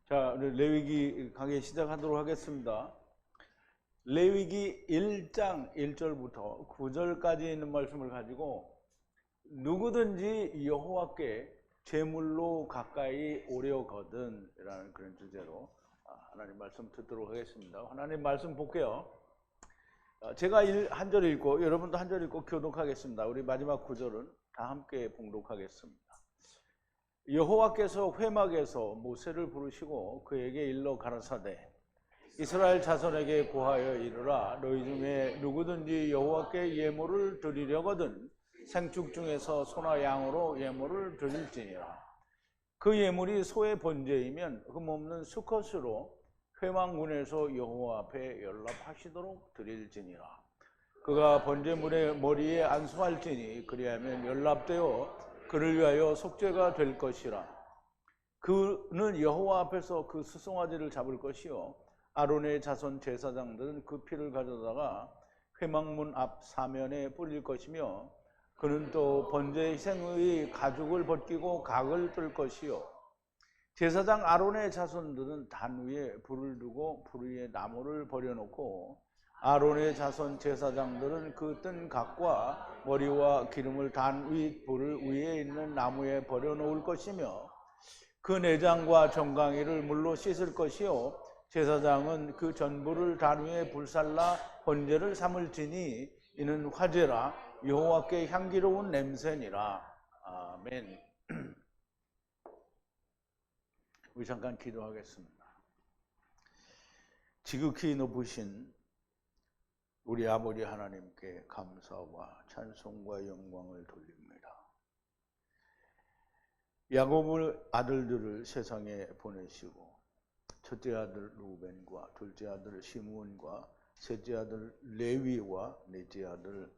자, 레위기 강의 시작하도록 하겠습니다. 레위기 1장 1절부터 9절까지 있는 말씀을 가지고 누구든지 여호와께 제물로 가까이 오려거든 라는 그런 주제로 하나님 말씀 듣도록 하겠습니다. 하나님 말씀 볼게요. 제가 한 절 읽고 여러분도 한 절 읽고 교독하겠습니다. 우리 마지막 9절은 다 함께 봉독하겠습니다. 여호와께서 회막에서 모세를 부르시고 그에게 일러 가라사대 이스라엘 자손에게 고하여 이르라 너희 중에 누구든지 여호와께 예물을 드리려거든 생축 중에서 소나 양으로 예물을 드릴지니라. 그 예물이 소의 번제이면 흠없는 수컷으로 회막문에서 여호와 앞에 연락하시도록 드릴지니라. 그가 번제물의 머리에 안수할지니 그리하면 연락되어 그를 위하여 속죄가 될 것이라. 그는 여호와 앞에서 그 수송아지를 잡을 것이요 아론의 자손 제사장들은 그 피를 가져다가 회막문 앞 사면에 뿌릴 것이며 그는 또 번제 희생의 가죽을 벗기고 각을 뜰 것이요 제사장 아론의 자손들은 단 위에 불을 두고 불 위에 나무를 버려놓고 아론의 자손 제사장들은 그 뜬 각과 머리와 기름을 단 위 불 위에 있는 나무에 버려놓을 것이며 그 내장과 정강이를 물로 씻을 것이요 제사장은 그 전부를 단 위에 불살라 번제를 삼을지니 이는 화제라 여호와께 향기로운 냄새니라. 아멘. 우리 잠깐 기도하겠습니다. 지극히 높으신 우리 아버지 하나님께 감사와 찬송과 영광을 돌립니다. 야곱의 아들들을 세상에 보내시고 첫째 아들 루벤과 둘째 아들 시므온과 셋째 아들 레위와 넷째 아들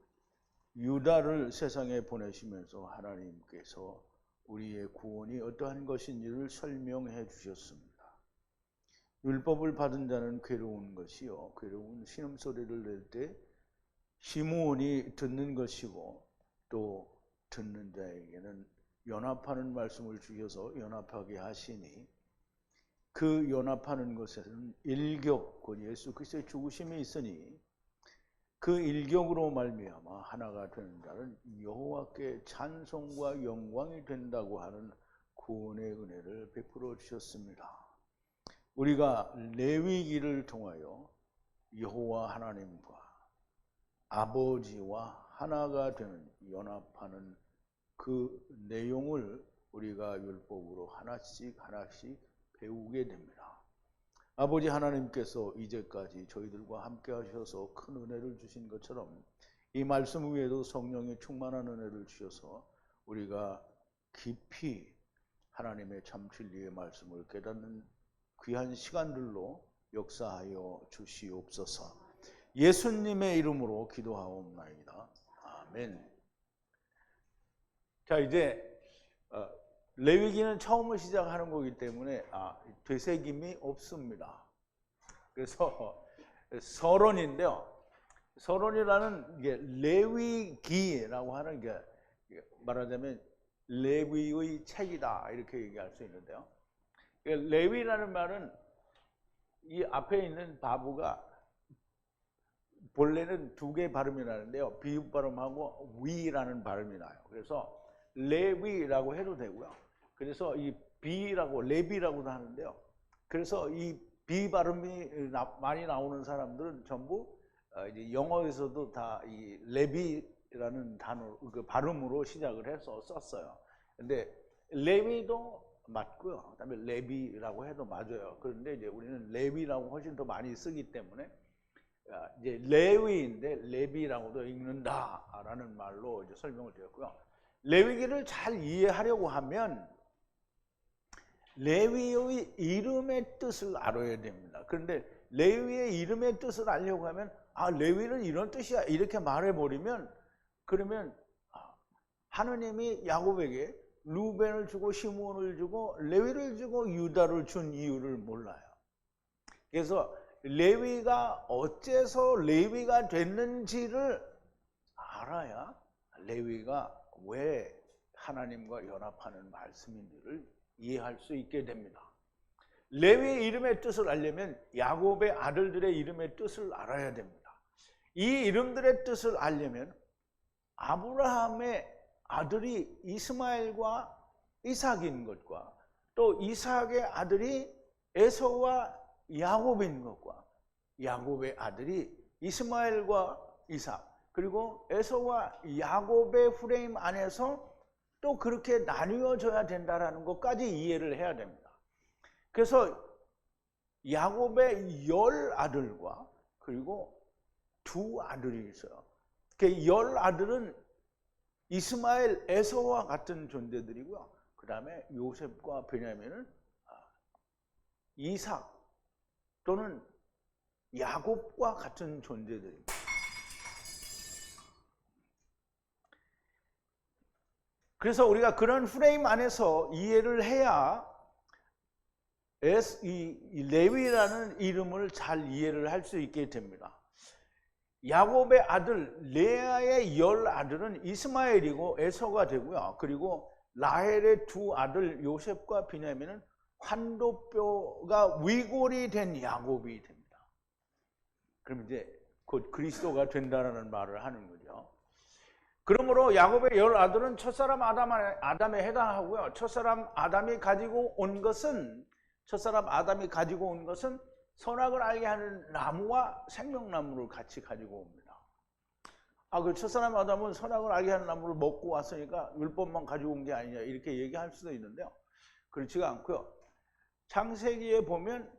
유다를 세상에 보내시면서 하나님께서 우리의 구원이 어떠한 것인지를 설명해 주셨습니다. 율법을 받은 자는 괴로운 것이요 괴로운 신음소리를 낼 때 시므온이 듣는 것이고 또 듣는 자에게는 연합하는 말씀을 주셔서 연합하게 하시니 그 연합하는 것에는 일격 곧 예수 그리스도의 죽으심이 있으니 그 일격으로 말미암아 하나가 되는 자는 여호와께 찬송과 영광이 된다고 하는 구원의 은혜를 베풀어 주셨습니다. 우리가 레위기를 통하여 여호와 하나님과 아버지와 하나가 되는 연합하는 그 내용을 우리가 율법으로 하나씩 배우게 됩니다. 아버지 하나님께서 이제까지 저희들과 함께 하셔서 큰 은혜를 주신 것처럼 이 말씀 위에도 성령의 충만한 은혜를 주셔서 우리가 깊이 하나님의 참 진리의 말씀을 깨닫는 귀한 시간들로 역사하여 주시옵소서. 예수님의 이름으로 기도하옵나이다. 아멘. 자, 이제 레위기는 처음을 시작하는 거기 때문에 되새김이 없습니다. 그래서 서론인데요. 서론이라는 게 레위기라고 하는 게 말하자면 레위의 책이다 이렇게 얘기할 수 있는데요. 레위라는 말은 이 앞에 있는 바브가 본래는 두 개의 발음이 나는데요. 비읍 발음하고 위라는 발음이 나요. 그래서 레위라고 해도 되고요. 그래서 이 비라고 레비라고도 하는데요. 그래서 이 비 발음이 많이 나오는 사람들은 전부 이제 영어에서도 다 이 레비라는 단어 그 발음으로 시작을 해서 썼어요. 근데 레위도 맞고요. 그다음에 레비라고 해도 맞아요. 그런데 이제 우리는 레위라고 훨씬 더 많이 쓰기 때문에 이제 레위인데 레비라고도 읽는다라는 말로 이제 설명을 드렸고요. 레위기를 잘 이해하려고 하면 레위의 이름의 뜻을 알아야 됩니다. 그런데 레위의 이름의 뜻을 알려고 하면 레위는 이런 뜻이야 이렇게 말해버리면 그러면 하느님이 야곱에게 루벤을 주고 시므온을 주고 레위를 주고 유다를 준 이유를 몰라요. 그래서 레위가 어째서 레위가 됐는지를 알아야 레위가 왜 하나님과 연합하는 말씀인지를 이해할 수 있게 됩니다. 레위의 이름의 뜻을 알려면 야곱의 아들들의 이름의 뜻을 알아야 됩니다. 이 이름들의 뜻을 알려면 아브라함의 아들이 이스마엘과 이삭인 것과 또 이삭의 아들이 에서와 야곱인 것과 야곱의 아들이 이스마엘과 이삭 그리고 에서와 야곱의 프레임 안에서 또 그렇게 나뉘어져야 된다는 것까지 이해를 해야 됩니다. 그래서 야곱의 10아들과 그리고 2아들이 있어요. 그 10아들은 이스마엘, 에서와 같은 존재들이고요. 그 다음에 요셉과 베냐민은 이삭 또는 야곱과 같은 존재들입니다. 그래서 우리가 그런 프레임 안에서 이해를 해야 이 레위라는 이름을 잘 이해를 할 수 있게 됩니다. 야곱의 아들 레아의 10아들은 이스마엘이고 에서가 되고요. 그리고 라헬의 2아들 요셉과 비냐민은 환도뼈가 위골이 된 야곱이 됩니다. 그럼 이제 곧 그리스도가 된다는 말을 하는 거죠. 그러므로 야곱의 10아들은 첫사람 아담에 해당하고요. 첫사람 아담이 가지고 온 것은 선악을 알게 하는 나무와 생명나무를 같이 가지고 옵니다. 그 첫사람 아담은 선악을 알게 하는 나무를 먹고 왔으니까 율법만 가지고 온 게 아니냐 이렇게 얘기할 수도 있는데요. 그렇지가 않고요. 창세기에 보면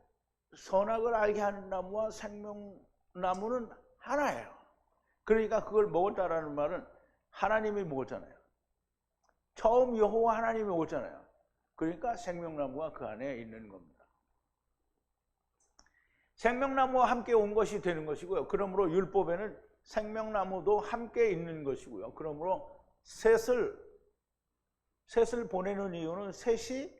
선악을 알게 하는 나무와 생명나무는 하나예요. 그러니까 그걸 먹었다라는 말은 하나님이 먹었잖아요. 처음 여호와 하나님이 먹었잖아요. 그러니까 생명나무가 그 안에 있는 겁니다. 생명나무와 함께 온 것이 되는 것이고요. 그러므로 율법에는 생명나무도 함께 있는 것이고요. 그러므로 셋을 보내는 이유는 셋이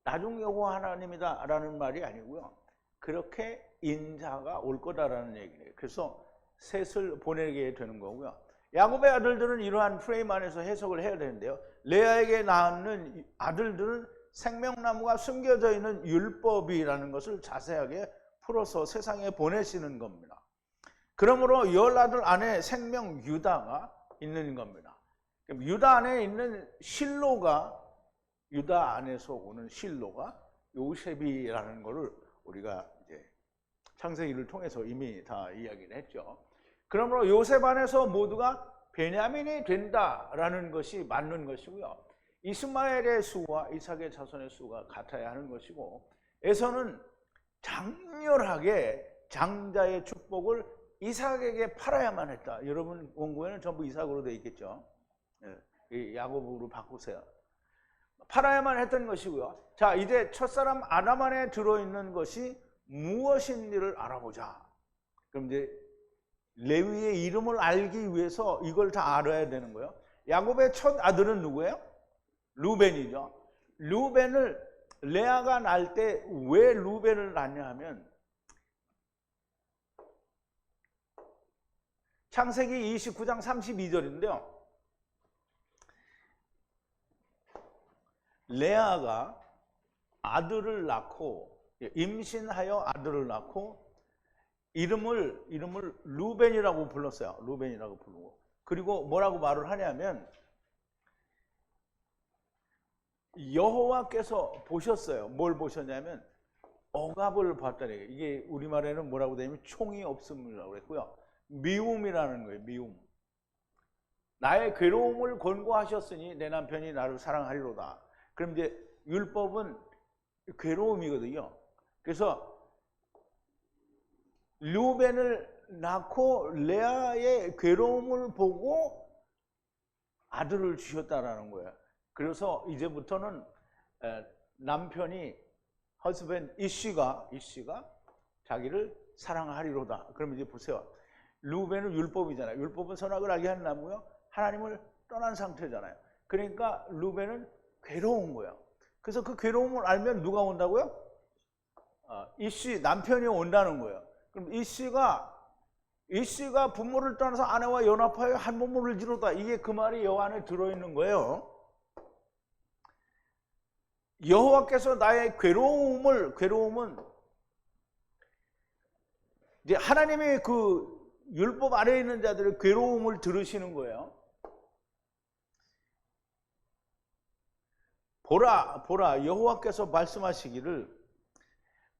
나중 여호와 하나님이다라는 말이 아니고요. 그렇게 인자가 올 거다라는 얘기예요. 그래서 셋을 보내게 되는 거고요. 야곱의 아들들은 이러한 프레임 안에서 해석을 해야 되는데요. 레아에게 낳는 아들들은 생명나무가 숨겨져 있는 율법이라는 것을 자세하게 풀어서 세상에 보내시는 겁니다. 그러므로 10아들 안에 생명 유다가 있는 겁니다. 그럼 유다 안에 있는 유다 안에서 오는 실로가 요셉이라는 것을 우리가 이제 창세기를 통해서 이미 다 이야기를 했죠. 그러므로 요셉 안에서 모두가 베냐민이 된다라는 것이 맞는 것이고요. 이스마엘의 수와 이삭의 자손의 수가 같아야 하는 것이고, 에서는 장렬하게 장자의 축복을 이삭에게 팔아야만 했다. 여러분 원고에는 전부 이삭으로 되어 있겠죠. 야곱으로 바꾸세요. 팔아야만 했던 것이고요. 자, 이제 첫사람 아담 안에 들어있는 것이 무엇인지를 알아보자. 그럼 이제 레위의 이름을 알기 위해서 이걸 다 알아야 되는 거예요. 야곱의 첫 아들은 누구예요? 루벤이죠. 루벤을 레아가 낳을 때 왜 루벤을 낳냐 하면 창세기 29장 32절인데요. 레아가 아들을 낳고 임신하여 아들을 낳고 이름을 루벤이라고 불렀어요. 루벤이라고 부르고. 그리고 뭐라고 말을 하냐면 여호와께서 보셨어요. 뭘 보셨냐면 억압을 봤다는 얘기예요. 이게 우리말에는 뭐라고 되냐면 총이 없음이라고 그랬고요. 미움이라는 거예요. 미움. 나의 괴로움을 권고하셨으니 내 남편이 나를 사랑하리로다. 그럼 이제 율법은 괴로움이거든요. 그래서 루벤을 낳고 레아의 괴로움을 보고 아들을 주셨다라는 거예요. 그래서 이제부터는 남편이 husband 이씨가 자기를 사랑하리로다. 그럼 이제 보세요. 루벤은 율법이잖아요. 율법은 선악을 알게 하는 나무고요. 하나님을 떠난 상태잖아요. 그러니까 루벤은 괴로운 거예요. 그래서 그 괴로움을 알면 누가 온다고요? 이씨 남편이 온다는 거예요. 그럼 이씨가 부모를 떠나서 아내와 연합하여 한 몸을 이루다. 이게 그 말이 여 안에 들어있는 거예요. 여호와께서 나의 괴로움은 이제 하나님의 그 율법 아래에 있는 자들의 괴로움을 들으시는 거예요. 보라 여호와께서 말씀하시기를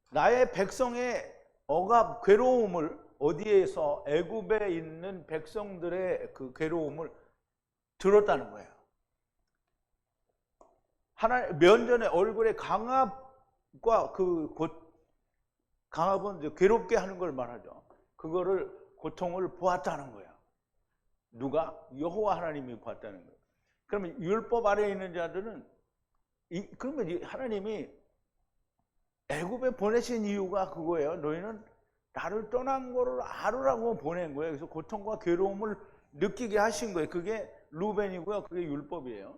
나의 백성의 억압 괴로움을 어디에서 애굽에 있는 백성들의 그 괴로움을 들었다는 거예요. 면전에 얼굴에 강압과 강압은 이제 괴롭게 하는 걸 말하죠. 그거를 고통을 보았다는 거예요. 누가? 여호와 하나님이 보았다는 거예요. 그러면 율법 아래에 있는 자들은 그러면 하나님이 애굽에 보내신 이유가 그거예요. 너희는 나를 떠난 거를 알으라고 보낸 거예요. 그래서 고통과 괴로움을 느끼게 하신 거예요. 그게 루벤이고요. 그게 율법이에요.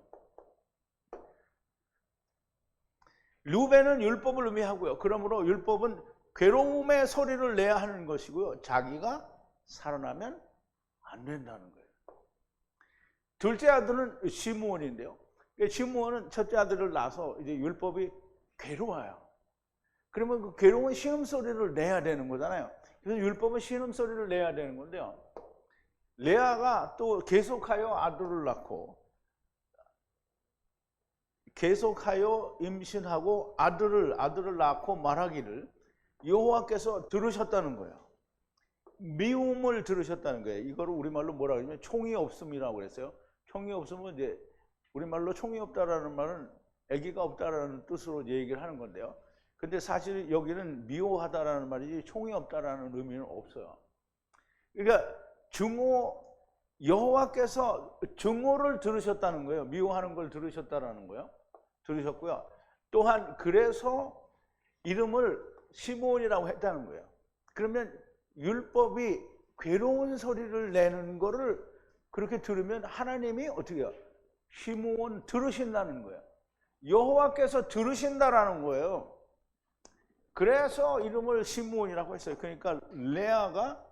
루벤은 율법을 의미하고요. 그러므로 율법은 괴로움의 소리를 내야 하는 것이고요. 자기가 살아나면 안 된다는 거예요. 둘째 아들은 시므온인데요. 시므온은 첫째 아들을 낳아서 이제 율법이 괴로워요. 그러면 그 괴로운 신음소리를 내야 되는 거잖아요. 그래서 율법은 신음소리를 내야 되는 건데요. 레아가 또 계속하여 아들을 낳고 계속하여 임신하고 아들을 낳고 말하기를 여호와께서 들으셨다는 거예요. 미움을 들으셨다는 거예요. 이거를 우리말로 뭐라 그러냐면 총이 없음이라고 그랬어요. 총이 없으면 이제 우리말로 총이 없다라는 말은 아기가 없다라는 뜻으로 얘기를 하는 건데요. 근데 사실 여기는 미워하다라는 말이지 총이 없다라는 의미는 없어요. 그러니까 여호와께서 증오를 들으셨다는 거예요. 미워하는 걸 들으셨다라는 거예요. 들으셨고요. 또한 그래서 이름을 시므온이라고 했다는 거예요. 그러면 율법이 괴로운 소리를 내는 거를 그렇게 들으면 하나님이 어떻게 해요? 시므온 들으신다는 거예요. 여호와께서 들으신다라는 거예요. 그래서 이름을 시므온이라고 했어요. 그러니까 레아가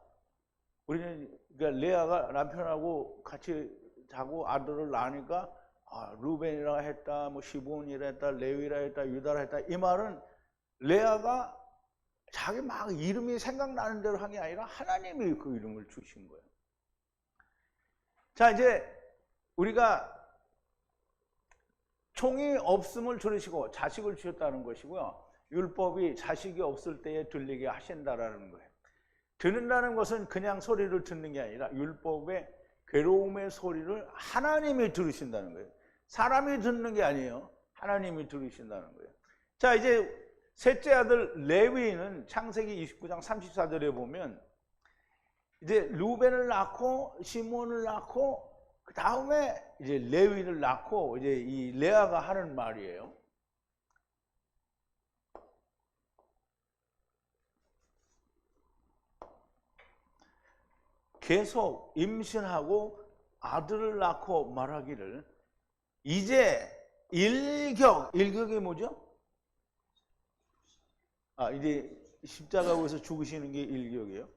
남편하고 같이 자고 아들을 낳으니까 루벤이라 했다, 뭐 시므온이라 했다, 레위라 했다, 유다라 했다. 이 말은 레아가 자기 막 이름이 생각나는 대로 한 게 아니라 하나님이 그 이름을 주신 거예요. 자, 이제 우리가 총이 없음을 들으시고 자식을 주셨다는 것이고요. 율법이 자식이 없을 때에 들리게 하신다라는 거예요. 듣는다는 것은 그냥 소리를 듣는 게 아니라 율법의 괴로움의 소리를 하나님이 들으신다는 거예요. 사람이 듣는 게 아니에요. 하나님이 들으신다는 거예요. 자, 이제 셋째 아들 레위는 창세기 29장 34절에 보면 이제 루벤을 낳고 시므온을 낳고 그 다음에 이제 레위를 낳고 이제 이 레아가 하는 말이에요. 계속 임신하고 아들을 낳고 말하기를 이제 일격이 뭐죠? 이제 십자가에서 죽으시는 게 일격이에요.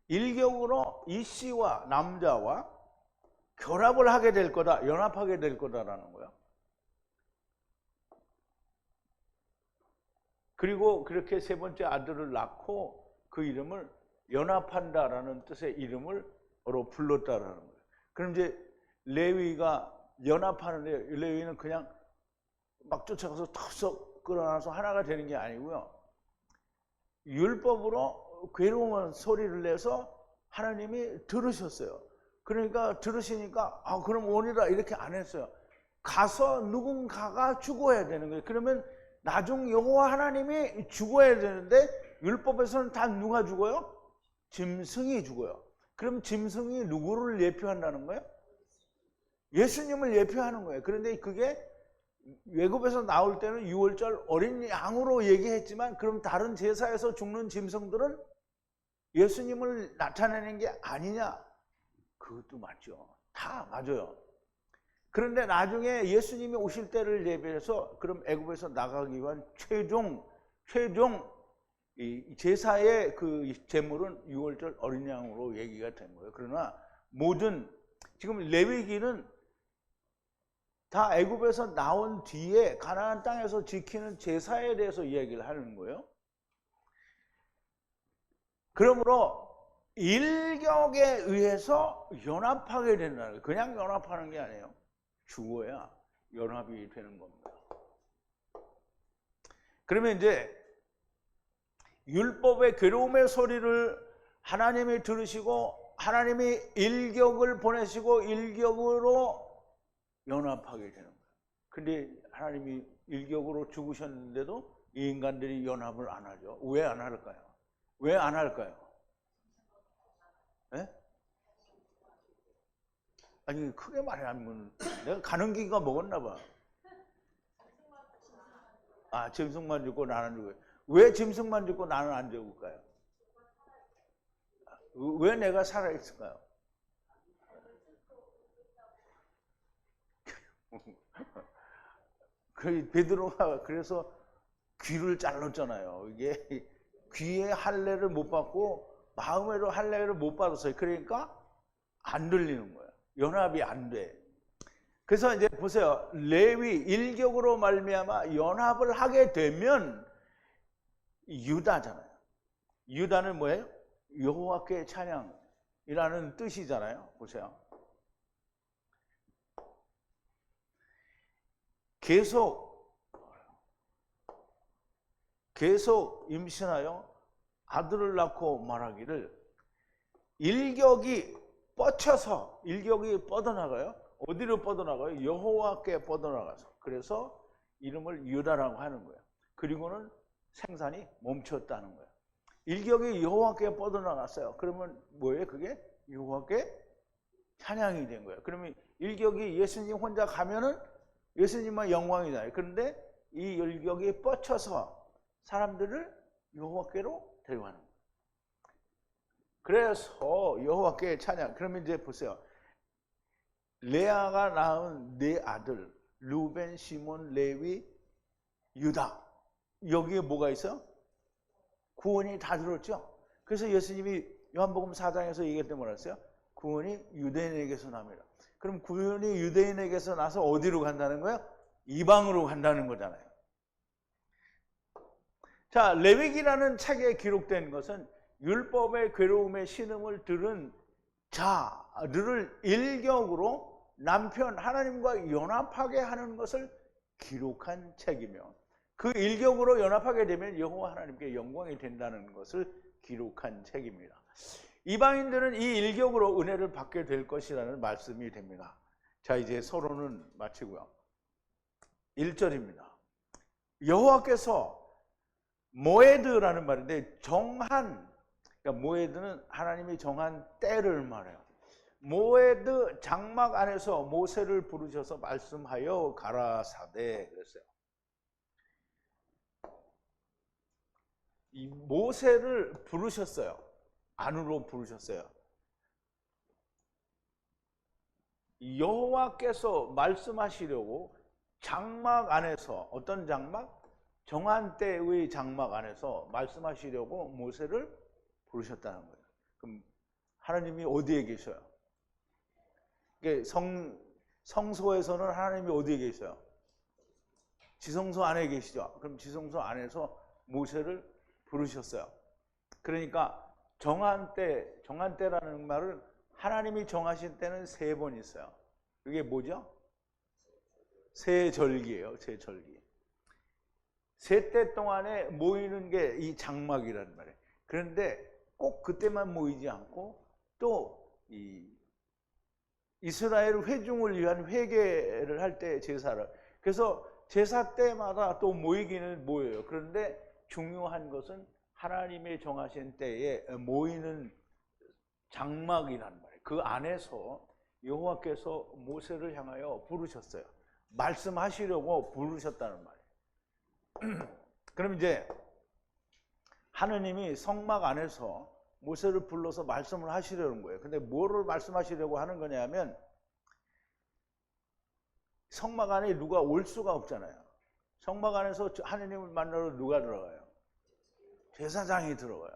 일격으로 이 씨와 남자와 결합을 하게 될 거다, 연합하게 될 거다라는 거예요. 그리고 그렇게 세 번째 아들을 낳고 그 이름을 연합한다라는 뜻의 이름으로 불렀다라는 거예요. 그럼 이제 레위가 연합하는데 레위는 그냥 막 쫓아가서 턱석 끌어놔서 하나가 되는 게 아니고요. 율법으로 괴로운 소리를 내서 하나님이 들으셨어요. 그러니까 들으시니까 그럼 오니라 이렇게 안 했어요. 가서 누군가가 죽어야 되는 거예요. 그러면 나중 여호와 하나님이 죽어야 되는데 율법에서는 다 누가 죽어요? 짐승이 죽어요. 그럼 짐승이 누구를 예표한다는 거예요? 예수님을 예표하는 거예요. 그런데 그게 외국에서 나올 때는 6월절 어린 양으로 얘기했지만 그럼 다른 제사에서 죽는 짐승들은 예수님을 나타내는 게 아니냐? 그것도 맞죠. 다 맞아요. 그런데 나중에 예수님이 오실 때를 예비해서 그럼 애굽에서 나가기 위한 최종 이 제사의 그 제물은 6월절 어린 양으로 얘기가 된 거예요. 그러나 모든 지금 레위기는 다 애굽에서 나온 뒤에 가나안 땅에서 지키는 제사에 대해서 이야기를 하는 거예요. 그러므로 일격에 의해서 연합하게 된다는 거예요. 그냥 연합하는 게 아니에요. 죽어야 연합이 되는 겁니다. 그러면 이제 율법의 괴로움의 소리를 하나님이 들으시고 하나님이 일격을 보내시고 일격으로 연합하게 되는 거예요. 근데 하나님이 일격으로 죽으셨는데도 이 인간들이 연합을 안 하죠. 왜 안 할까요? 왜 안 할까요? 네? 아니 크게 말하면 내가 가는 기가 먹었나 봐. 아, 짐승만 죽고 나는 죽어요. 왜 짐승만 죽고 나는 안 죽을까요? 왜 내가 살아있을까요? 그 베드로가 그래서 귀를 잘랐잖아요. 이게 귀에 할례를 못 받고 마음에도 할례를 못 받았어요. 그러니까 안 들리는 거예요. 연합이 안 돼. 그래서 이제 보세요. 레위 일격으로 말미암아 연합을 하게 되면 유다잖아요. 유다는 뭐예요? 여호와께 찬양이라는 뜻이잖아요. 보세요. 계속 임신하여 아들을 낳고 말하기를 일격이 뻗쳐서 일격이 뻗어나가요. 어디로 뻗어나가요? 여호와께 뻗어나가서. 그래서 이름을 유다라고 하는 거예요. 그리고는 생산이 멈췄다는 거예요. 일격이 여호와께 뻗어나갔어요. 그러면 뭐예요? 그게 여호와께 찬양이 된 거예요. 그러면 일격이 예수님 혼자 가면은 예수님만 영광이잖아요. 그런데 이 일격이 뻗쳐서 사람들을 여호와께로 데려가는 거예요. 그래서 여호와께 찬양. 그러면 이제 보세요. 레아가 낳은 네 아들 루벤, 시몬, 레위, 유다. 여기에 뭐가 있어요? 구원이 다 들었죠. 그래서 예수님이 요한복음 4장에서 얘기할 때 뭐라 했어요? 구원이 유대인에게서 납니다. 그럼 구원이 유대인에게서 나서 어디로 간다는 거예요? 이방으로 간다는 거잖아요. 자, 레위기라는 책에 기록된 것은 율법의 괴로움의 신음을 들은 자들을 일격으로 남편 하나님과 연합하게 하는 것을 기록한 책이며 그 일격으로 연합하게 되면 여호와 하나님께 영광이 된다는 것을 기록한 책입니다. 이방인들은 이 일격으로 은혜를 받게 될 것이라는 말씀이 됩니다. 자, 이제 서론은 마치고요. 1절입니다. 여호와께서 모에드라는 말인데 정한, 그러니까 모에드는 하나님이 정한 때를 말해요. 모에드 장막 안에서 모세를 부르셔서 말씀하여 가라사대 그랬어요. 이 모세를 부르셨어요. 안으로 부르셨어요. 여호와께서 말씀하시려고 장막 안에서, 어떤 장막? 정한 때의 장막 안에서 말씀하시려고 모세를 부르셨다는 거예요. 그럼 하나님이 어디에 계셔요? 성소에서는 하나님이 어디에 계셔요? 지성소 안에 계시죠. 그럼 지성소 안에서 모세를 부르셨어요. 그러니까 정한 때라는 말은 하나님이 정하신 때는 3번 있어요. 그게 뭐죠? 세절기예요. 세절기. 세 때 동안에 모이는 게 이 장막이라는 말이에요. 그런데 꼭 그때만 모이지 않고 또 이 이스라엘 회중을 위한 회개를 할 때 제사를, 그래서 제사 때마다 또 모이기는 모여요. 그런데 중요한 것은 하나님의 정하신 때에 모이는 장막이란 말이에요. 그 안에서 여호와께서 모세를 향하여 부르셨어요. 말씀하시려고 부르셨다는 말이에요. 그럼 이제 하느님이 성막 안에서 모세를 불러서 말씀을 하시려는 거예요. 근데 뭐를 말씀하시려고 하는 거냐면 성막 안에 누가 올 수가 없잖아요. 성막 안에서 하느님을 만나러 누가 들어가요? 제사장이 들어가요.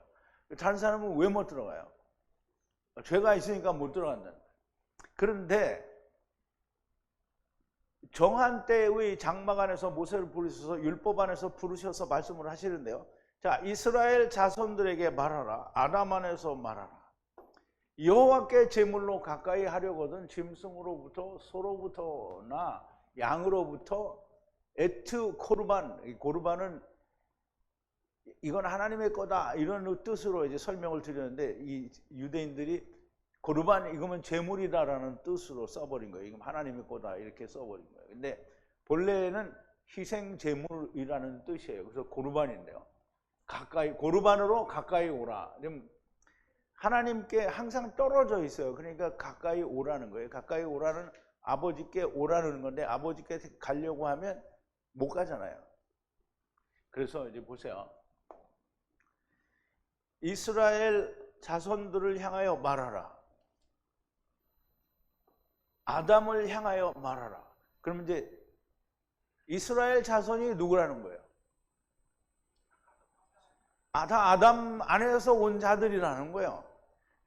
다른 사람은 왜 못 들어가요? 죄가 있으니까 못 들어간다는 거예요. 그런데 정한 때의 장막 안에서 모세를 부르셔서 율법 안에서 부르셔서 말씀을 하시는데요. 자, 이스라엘 자손들에게 말하라. 아담 안에서 말하라. 여호와께 제물로 가까이 하려거든 짐승으로부터 소로부터나 양으로부터 에트 코르반, 고르반은 이건 하나님의 거다 이런 뜻으로 이제 설명을 드렸는데, 이 유대인들이 고르반 이거면 제물이다라는 뜻으로 써버린 거예요. 이건 하나님의 거다 이렇게 써버린 거예요. 근데 본래는 희생 제물이라는 뜻이에요. 그래서 고르반인데요. 가까이, 고르반으로 가까이 오라. 하나님께 항상 떨어져 있어요. 그러니까 가까이 오라는 거예요. 가까이 오라는 아버지께 오라는 건데, 아버지께 가려고 하면 못 가잖아요. 그래서 이제 보세요. 이스라엘 자손들을 향하여 말하라. 아담을 향하여 말하라. 그러면 이제 이스라엘 자손이 누구라는 거예요? 아담 안에서 온 자들이라는 거예요.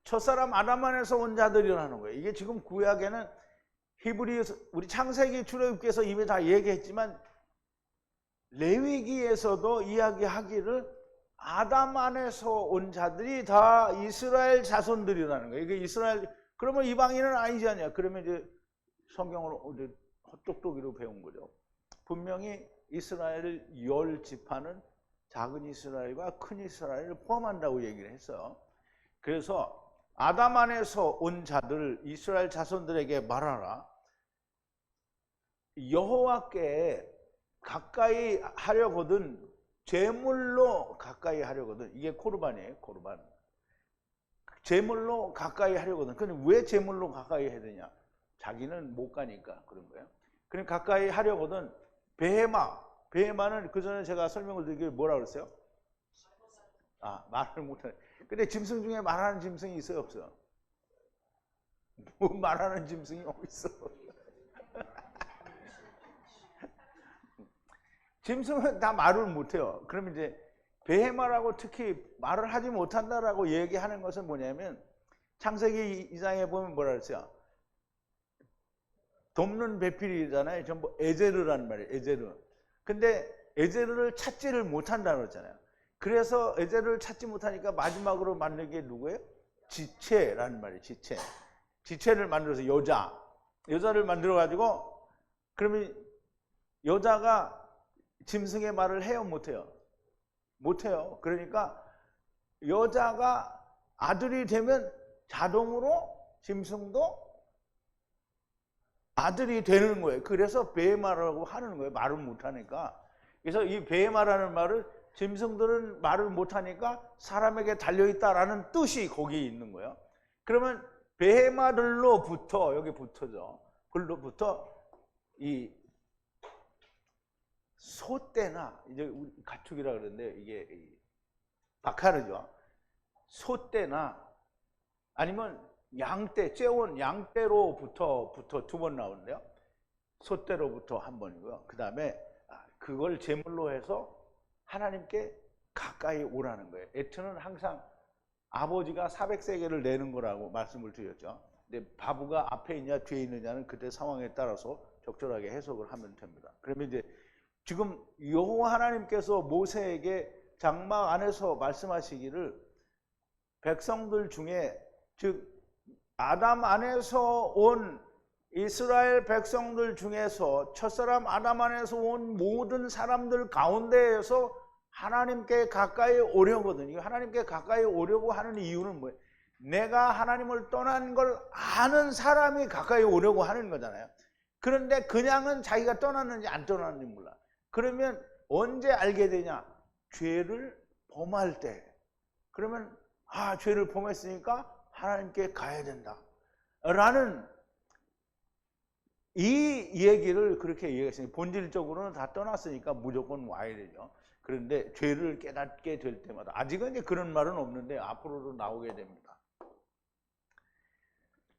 첫사람 아담 안에서 온 자들이라는 거예요. 이게 지금 구약에는 히브리, 우리 창세기 출애굽기에서 이미 다 얘기했지만 레위기에서도 이야기하기를 아담 안에서 온 자들이 다 이스라엘 자손들이라는 거예요. 이게 이스라엘, 그러면 이방인은 아니지 않냐? 그러면 이제 성경을 헛똑똑이로 배운 거죠. 분명히 이스라엘을 10지파는 작은 이스라엘과 큰 이스라엘을 포함한다고 얘기를 했어요. 그래서 아담 안에서 온 자들, 이스라엘 자손들에게 말하라. 여호와께 가까이 하려거든, 제물로 가까이 하려거든. 이게 코르반이에요. 코르반. 제물로 가까이 하려거든. 근데 왜 제물로 가까이 해야 되냐? 자기는 못 가니까 그런 거예요. 그럼 가까이 하려거든 베헤마. 베헤마는 그 전에 제가 설명을 드리길 뭐라 그랬어요? 말을 못하네. 근데 짐승 중에 말하는 짐승이 있어요, 없어요? 뭐 말하는 짐승이 어딨어? 짐승은 다 말을 못해요. 그러면 이제 베헤마라고 특히 말을 하지 못한다라고 얘기하는 것은 뭐냐면, 창세기 2장에 보면 뭐라 그랬어요? 돕는 배필이잖아요. 전부 에제르란 말이에요. 에제르. 근데 에제르를 찾지를 못한다고 그랬잖아요. 그래서 에제르를 찾지 못하니까 마지막으로 만든 게 누구예요? 지체라는 말이에요. 지체. 지체를 만들어서 여자를 만들어 가지고, 그러면 여자가 짐승의 말을 해요, 못해요? 못해요. 그러니까 여자가 아들이 되면 자동으로 짐승도 아들이 되는 거예요. 그래서 베헤마라고 하는 거예요. 말을 못하니까. 그래서 이 베헤마라는 말을, 짐승들은 말을 못하니까 사람에게 달려있다라는 뜻이 거기에 있는 거예요. 그러면 베헤마들로부터, 여기 붙어죠. 글로부터 이 소떼나, 이제 우리 가축이라 그러는데 이게 바카르죠. 소떼나 아니면 양떼, 째온 양떼로부터 두 번 나오는데요. 소떼로부터 한 번이고요. 그 다음에 그걸 제물로 해서 하나님께 가까이 오라는 거예요. 에트는 항상 아버지가 400세겔을 내는 거라고 말씀을 드렸죠. 근데 바보가 앞에 있냐 뒤에 있느냐는 그때 상황에 따라서 적절하게 해석을 하면 됩니다. 그러면 이제 지금 여호와 하나님께서 모세에게 장막 안에서 말씀하시기를, 백성들 중에, 즉 아담 안에서 온 이스라엘 백성들 중에서 첫사람 아담 안에서 온 모든 사람들 가운데에서 하나님께 가까이 오려거든요. 하나님께 가까이 오려고 하는 이유는 뭐예요? 내가 하나님을 떠난 걸 아는 사람이 가까이 오려고 하는 거잖아요. 그런데 그냥은 자기가 떠났는지 안 떠났는지 몰라. 그러면 언제 알게 되냐? 죄를 범할 때. 그러면 죄를 범했으니까 하나님께 가야 된다 라는 이 얘기를 그렇게 얘기했어요. 본질적으로는 다 떠났으니까 무조건 와야 되죠. 그런데 죄를 깨닫게 될 때마다, 아직은 이제 그런 말은 없는데 앞으로도 나오게 됩니다.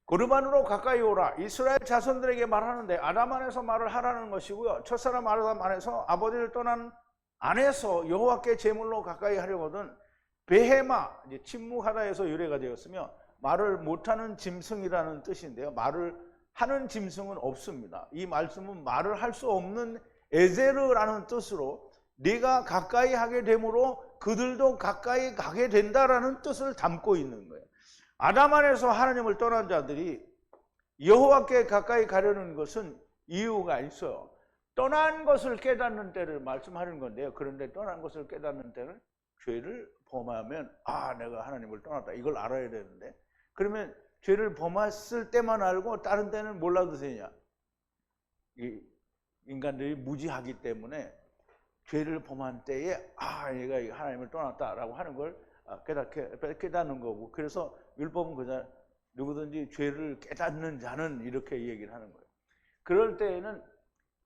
고르반으로 가까이 오라. 이스라엘 자손들에게 말하는데 아담 안에서 말을 하라는 것이고요. 첫사람 아담 안에서 아버지를 떠난 안에서 여호와께 제물로 가까이 하려거든 베헤마, 이제 침묵하다에서 유래가 되었으며 말을 못하는 짐승이라는 뜻인데요. 말을 하는 짐승은 없습니다. 이 말씀은 말을 할 수 없는 에제르라는 뜻으로 네가 가까이 하게 되므로 그들도 가까이 가게 된다라는 뜻을 담고 있는 거예요. 아담 안에서 하나님을 떠난 자들이 여호와께 가까이 가려는 것은 이유가 있어요. 떠난 것을 깨닫는 때를 말씀하는 건데요. 그런데 떠난 것을 깨닫는 때는 죄를 범하면 내가 하나님을 떠났다 이걸 알아야 되는데, 그러면 죄를 범했을 때만 알고 다른 때는 몰라도 되냐? 이 인간들이 무지하기 때문에 죄를 범한 때에 얘가 하나님을 떠났다라고 하는 걸 깨닫는 거고, 그래서 율법은 그냥 누구든지 죄를 깨닫는 자는 이렇게 얘기를 하는 거예요. 그럴 때에는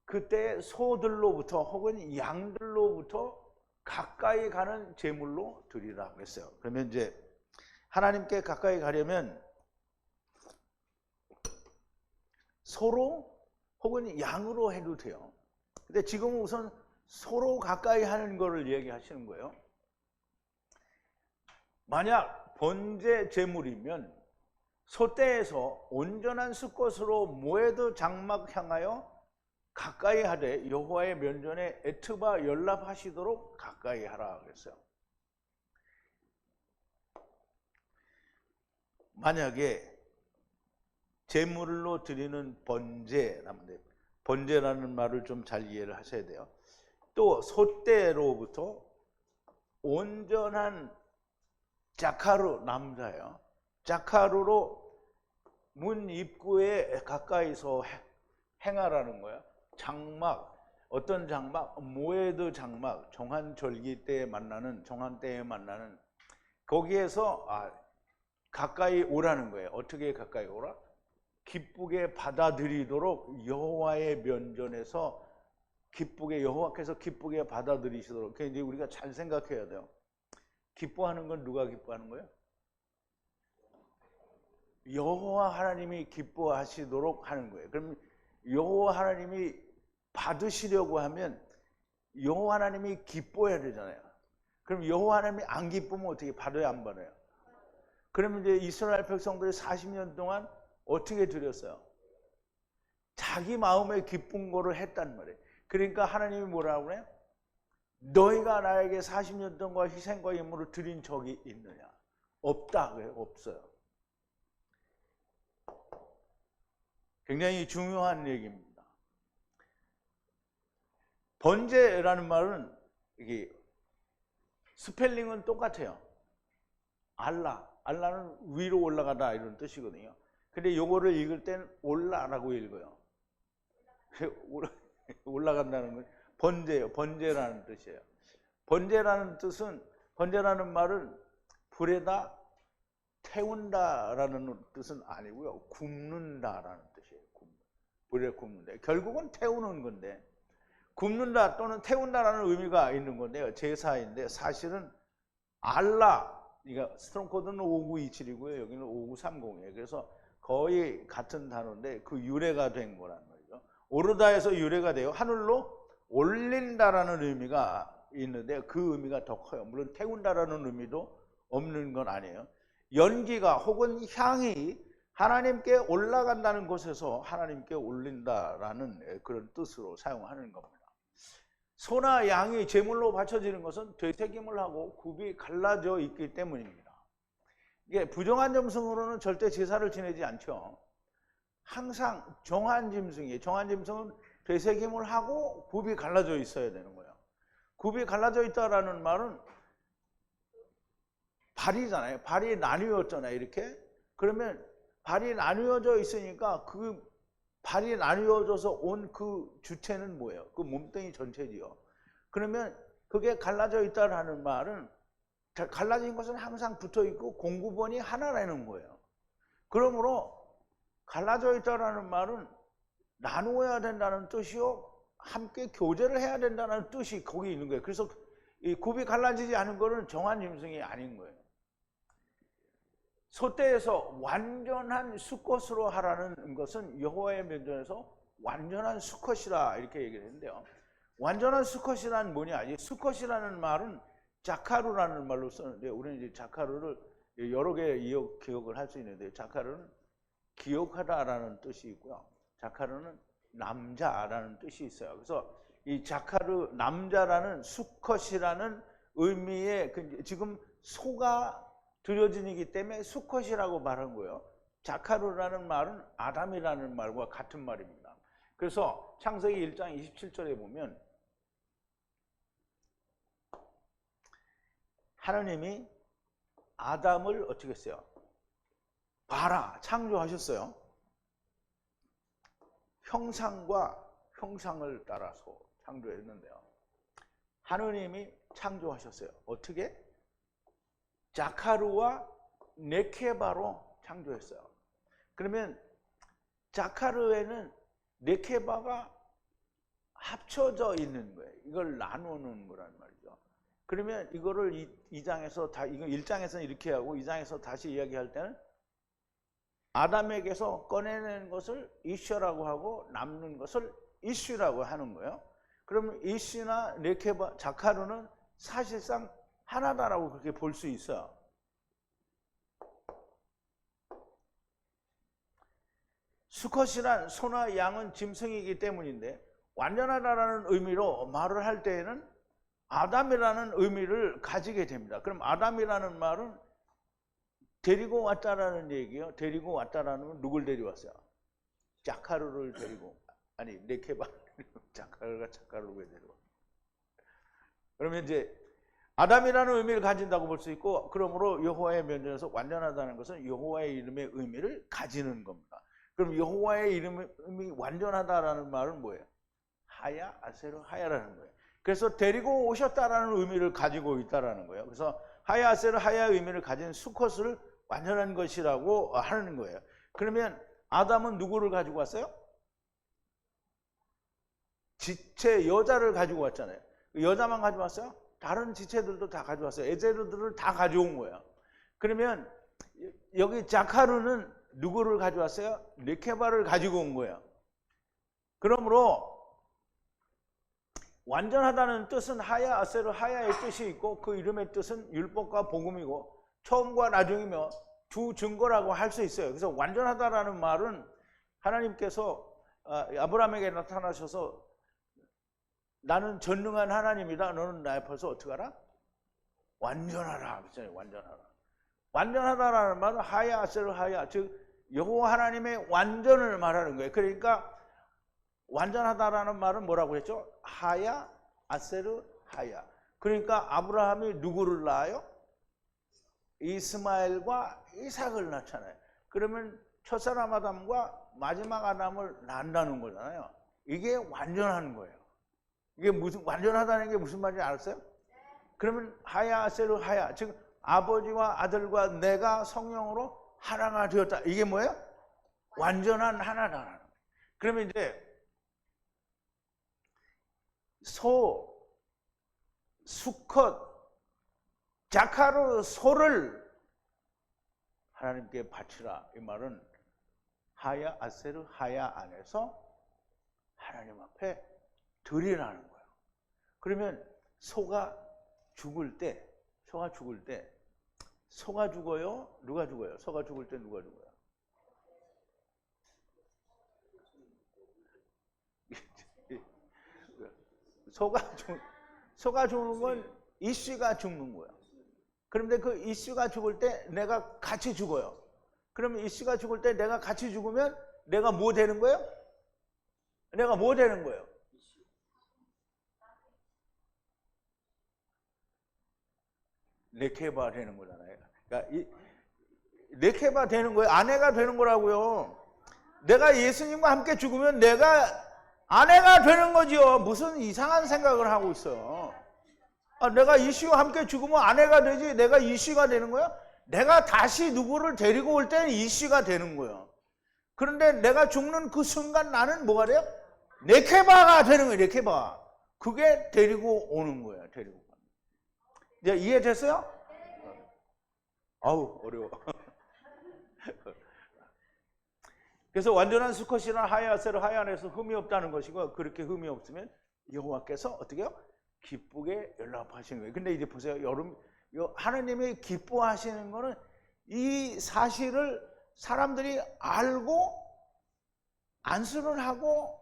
그때 소들로부터 혹은 양들로부터 가까이 가는 제물로 드리라고 했어요. 그러면 이제 하나님께 가까이 가려면 소로 혹은 양으로 해도 돼요. 근데 지금은 우선 소로 가까이 하는 거를 얘기하시는 거예요. 만약 번제 제물이면 소떼에서 온전한 수컷으로 모에드 장막 향하여 가까이 하되 여호와의 면전에 애트바 연락하시도록 가까이 하라 그랬어요. 만약에 제물로 드리는 번제라는 말을 좀 잘 이해를 하셔야 돼요. 또 소떼로부터 온전한 자카루 남자예요. 자카루로 문 입구에 가까이서 행하라는 거예요. 장막, 어떤 장막? 모에드 장막, 정한절기 때에 만나는, 정한 때에 만나는 거기에서 가까이 오라는 거예요. 어떻게 가까이 오라? 기쁘게 받아들이도록 여호와의 면전에서 여호와께서 기쁘게 받아들이시도록. 그게 이제 우리가 잘 생각해야 돼요. 기뻐하는 건 누가 기뻐하는 거예요? 여호와 하나님이 기뻐하시도록 하는 거예요. 그럼 여호와 하나님이 받으시려고 하면 여호와 하나님이 기뻐해야 되잖아요. 그럼 여호와 하나님이 안 기쁘면 어떻게 받아요, 안 받아요? 그러면 이제 이스라엘 백성들이 40년 동안 어떻게 드렸어요? 자기 마음에 기쁜 거를 했단 말이에요. 그러니까 하나님이 뭐라고 그래요? 너희가 나에게 40년 동안 희생과 예물을 드린 적이 있느냐? 없다 그래요. 없어요. 굉장히 중요한 얘기입니다. 번제라는 말은 이게 스펠링은 똑같아요. 알라는 위로 올라가다 이런 뜻이거든요. 근데 요거를 읽을 때는 올라라고 읽어요. 올라간다는 건 번제예요. 번제라는 뜻이에요. 번제라는 말은 불에다 태운다라는 뜻은 아니고요. 굽는다라는 뜻이에요. 불에 굽는다. 결국은 태우는 건데, 굽는다 또는 태운다라는 의미가 있는 건데요. 제사인데 사실은 알라, 그러니까 스트롱 코드는 5927이고요. 여기는 5930이에요. 그래서 거의 같은 단어인데 그 유래가 된 거란 말이죠. 오르다에서 유래가 돼요. 하늘로 올린다라는 의미가 있는데 그 의미가 더 커요. 물론 태운다라는 의미도 없는 건 아니에요. 연기가 혹은 향이 하나님께 올라간다는 곳에서 하나님께 올린다라는 그런 뜻으로 사용하는 겁니다. 소나 양이 제물로 바쳐지는 것은 되새김을 하고 굽이 갈라져 있기 때문입니다. 이게 부정한 짐승으로는 절대 제사를 지내지 않죠. 항상 정한 짐승이에요. 정한 짐승은 되새김을 하고 굽이 갈라져 있어야 되는 거예요. 굽이 갈라져 있다라는 말은 발이잖아요. 발이 나뉘었잖아요. 이렇게. 그러면 발이 나뉘어져 있으니까 그 발이 나뉘어져서 온 그 주체는 뭐예요? 그 몸뚱이 전체지요. 그러면 그게 갈라져 있다라는 말은 갈라진 것은 항상 붙어 있고 공구번이 하나라는 거예요. 그러므로 갈라져 있다라는 말은 나누어야 된다는 뜻이요, 함께 교제를 해야 된다는 뜻이 거기 있는 거예요. 그래서 이 굽이 갈라지지 않은 거는 정한 짐승이 아닌 거예요. 소떼에서 완전한 수컷으로 하라는 것은 여호와의 면전에서 완전한 수컷이라 이렇게 얘기를 했는데요. 완전한 수컷이란 뭐냐? 이 수컷이라는 말은 자카루라는 말로 쓰는데 우리는 이제 자카루를 여러 개 기억을 할 수 있는데, 자카루는 기억하다라는 뜻이 있고요. 자카르는 남자라는 뜻이 있어요. 그래서 이 자카르 남자라는 수컷이라는 의미의 지금 소가 들여진이기 때문에 수컷이라고 말한 거예요. 자카르라는 말은 아담이라는 말과 같은 말입니다. 그래서 창세기 1장 27절에 보면 하나님이 아담을 어떻게 했어요? 봐라, 창조하셨어요. 형상과 형상을 따라서 창조했는데요. 하느님이 창조하셨어요. 어떻게? 자카르와 네케바로 창조했어요. 그러면 자카르에는 네케바가 합쳐져 있는 거예요. 이걸 나누는 거란 말이죠. 그러면 이거를 2장에서 이거 1장에서는 이렇게 하고 2장에서 다시 이야기할 때는 아담에게서 꺼내는 것을 이슈라고 하고 남는 것을 이슈라고 하는 거예요. 그러면 이슈나 네케바, 자카르는 사실상 하나다라고 그렇게 볼 수 있어요. 수컷이란 소나 양은 짐승이기 때문인데 완전하다라는 의미로 말을 할 때에는 아담이라는 의미를 가지게 됩니다. 그럼 아담이라는 말은 데리고 왔다라는 얘기예요. 데리고 왔다라는 건 누굴 데려왔어요? 자카르를 데리고, 아니 네케바 자카르가 자카르를 왜 데려와? 그러면 이제 아담이라는 의미를 가진다고 볼 수 있고, 그러므로 여호와의 면전에서 완전하다는 것은 여호와의 이름의 의미를 가지는 겁니다. 그럼 여호와의 이름이 완전하다라는 말은 뭐예요? 하야, 아세르, 하야라는 거예요. 그래서 데리고 오셨다라는 의미를 가지고 있다라는 거예요. 그래서 하야, 아세르, 하야의 의미를 가진 수컷을 완전한 것이라고 하는 거예요. 그러면 아담은 누구를 가지고 왔어요? 지체 여자를 가지고 왔잖아요. 여자만 가지고 왔어요? 다른 지체들도 다 가져왔어요. 에제르들을 다 가져온 거예요. 그러면 여기 자카르는 누구를 가져왔어요? 네케바를 가지고 온 거예요. 그러므로 완전하다는 뜻은 하야, 아세르, 하야의 뜻이 있고 그 이름의 뜻은 율법과 복음이고 처음과 나중이며 두 증거라고 할 수 있어요. 그래서 완전하다라는 말은 하나님께서 아브라함에게 나타나셔서 나는 전능한 하나님이다. 너는 나 앞에서 어떻게 하라? 완전하라. 완전하라. 완전하다라는 말은 하야, 아세르, 하야. 즉 여호와 하나님의 완전을 말하는 거예요. 그러니까 완전하다라는 말은 뭐라고 했죠? 하야, 아세르, 하야. 그러니까 아브라함이 누구를 낳아요? 이스마엘과 이삭을 낳잖아요. 그러면 첫사람 아담과 마지막 아담을 낳는다는 거잖아요. 이게 완전한 거예요. 이게 무슨 완전하다는 게 무슨 말인지 알았어요? 그러면 하야, 아세르, 하야. 즉 아버지와 아들과 내가 성령으로 하나가 되었다. 이게 뭐예요? 완전한 하나다라는 거예요. 그러면 이제 소, 수컷, 자카르 소를 하나님께 바치라. 이 말은 하야, 아세르, 하야 안에서 하나님 앞에 드리라는 거예요. 그러면 소가 죽을 때 소가 죽어요? 누가 죽어요? 소가 죽을 때 누가 죽어요? 소가 죽는 건 이씨가 죽는 거예요. 그런데 그 이씨가 죽을 때 내가 같이 죽어요. 그러면 이씨가 죽을 때 내가 같이 죽으면 내가 뭐 되는 거예요? 내가 뭐 되는 거예요? 네케바 되는 거잖아요. 그러니까 네케바 되는 거예요. 아내가 되는 거라고요. 내가 예수님과 함께 죽으면 내가 아내가 되는 거지요. 무슨 이상한 생각을 하고 있어요. 내가 이씨와 함께 죽으면 아내가 되지 내가 이씨가 되는 거야? 내가 다시 누구를 데리고 올 때는 이씨가 되는 거예요. 그런데 내가 죽는 그 순간 나는 뭐가 돼요? 네케바가 되는 거예요. 네케바. 그게 데리고 오는 거예요. 데리고. 이제 이해됐어요? 아우 어려워. 그래서 완전한 수컷이나 하야, 아세르, 하야 안에서 흠이 없다는 것이고, 그렇게 흠이 없으면 여호와께서 어떻게 해요? 기쁘게 연락하시는 거예요. 근데 이제 보세요. 하나님이 기뻐하시는 거는 이 사실을 사람들이 알고 안수를 하고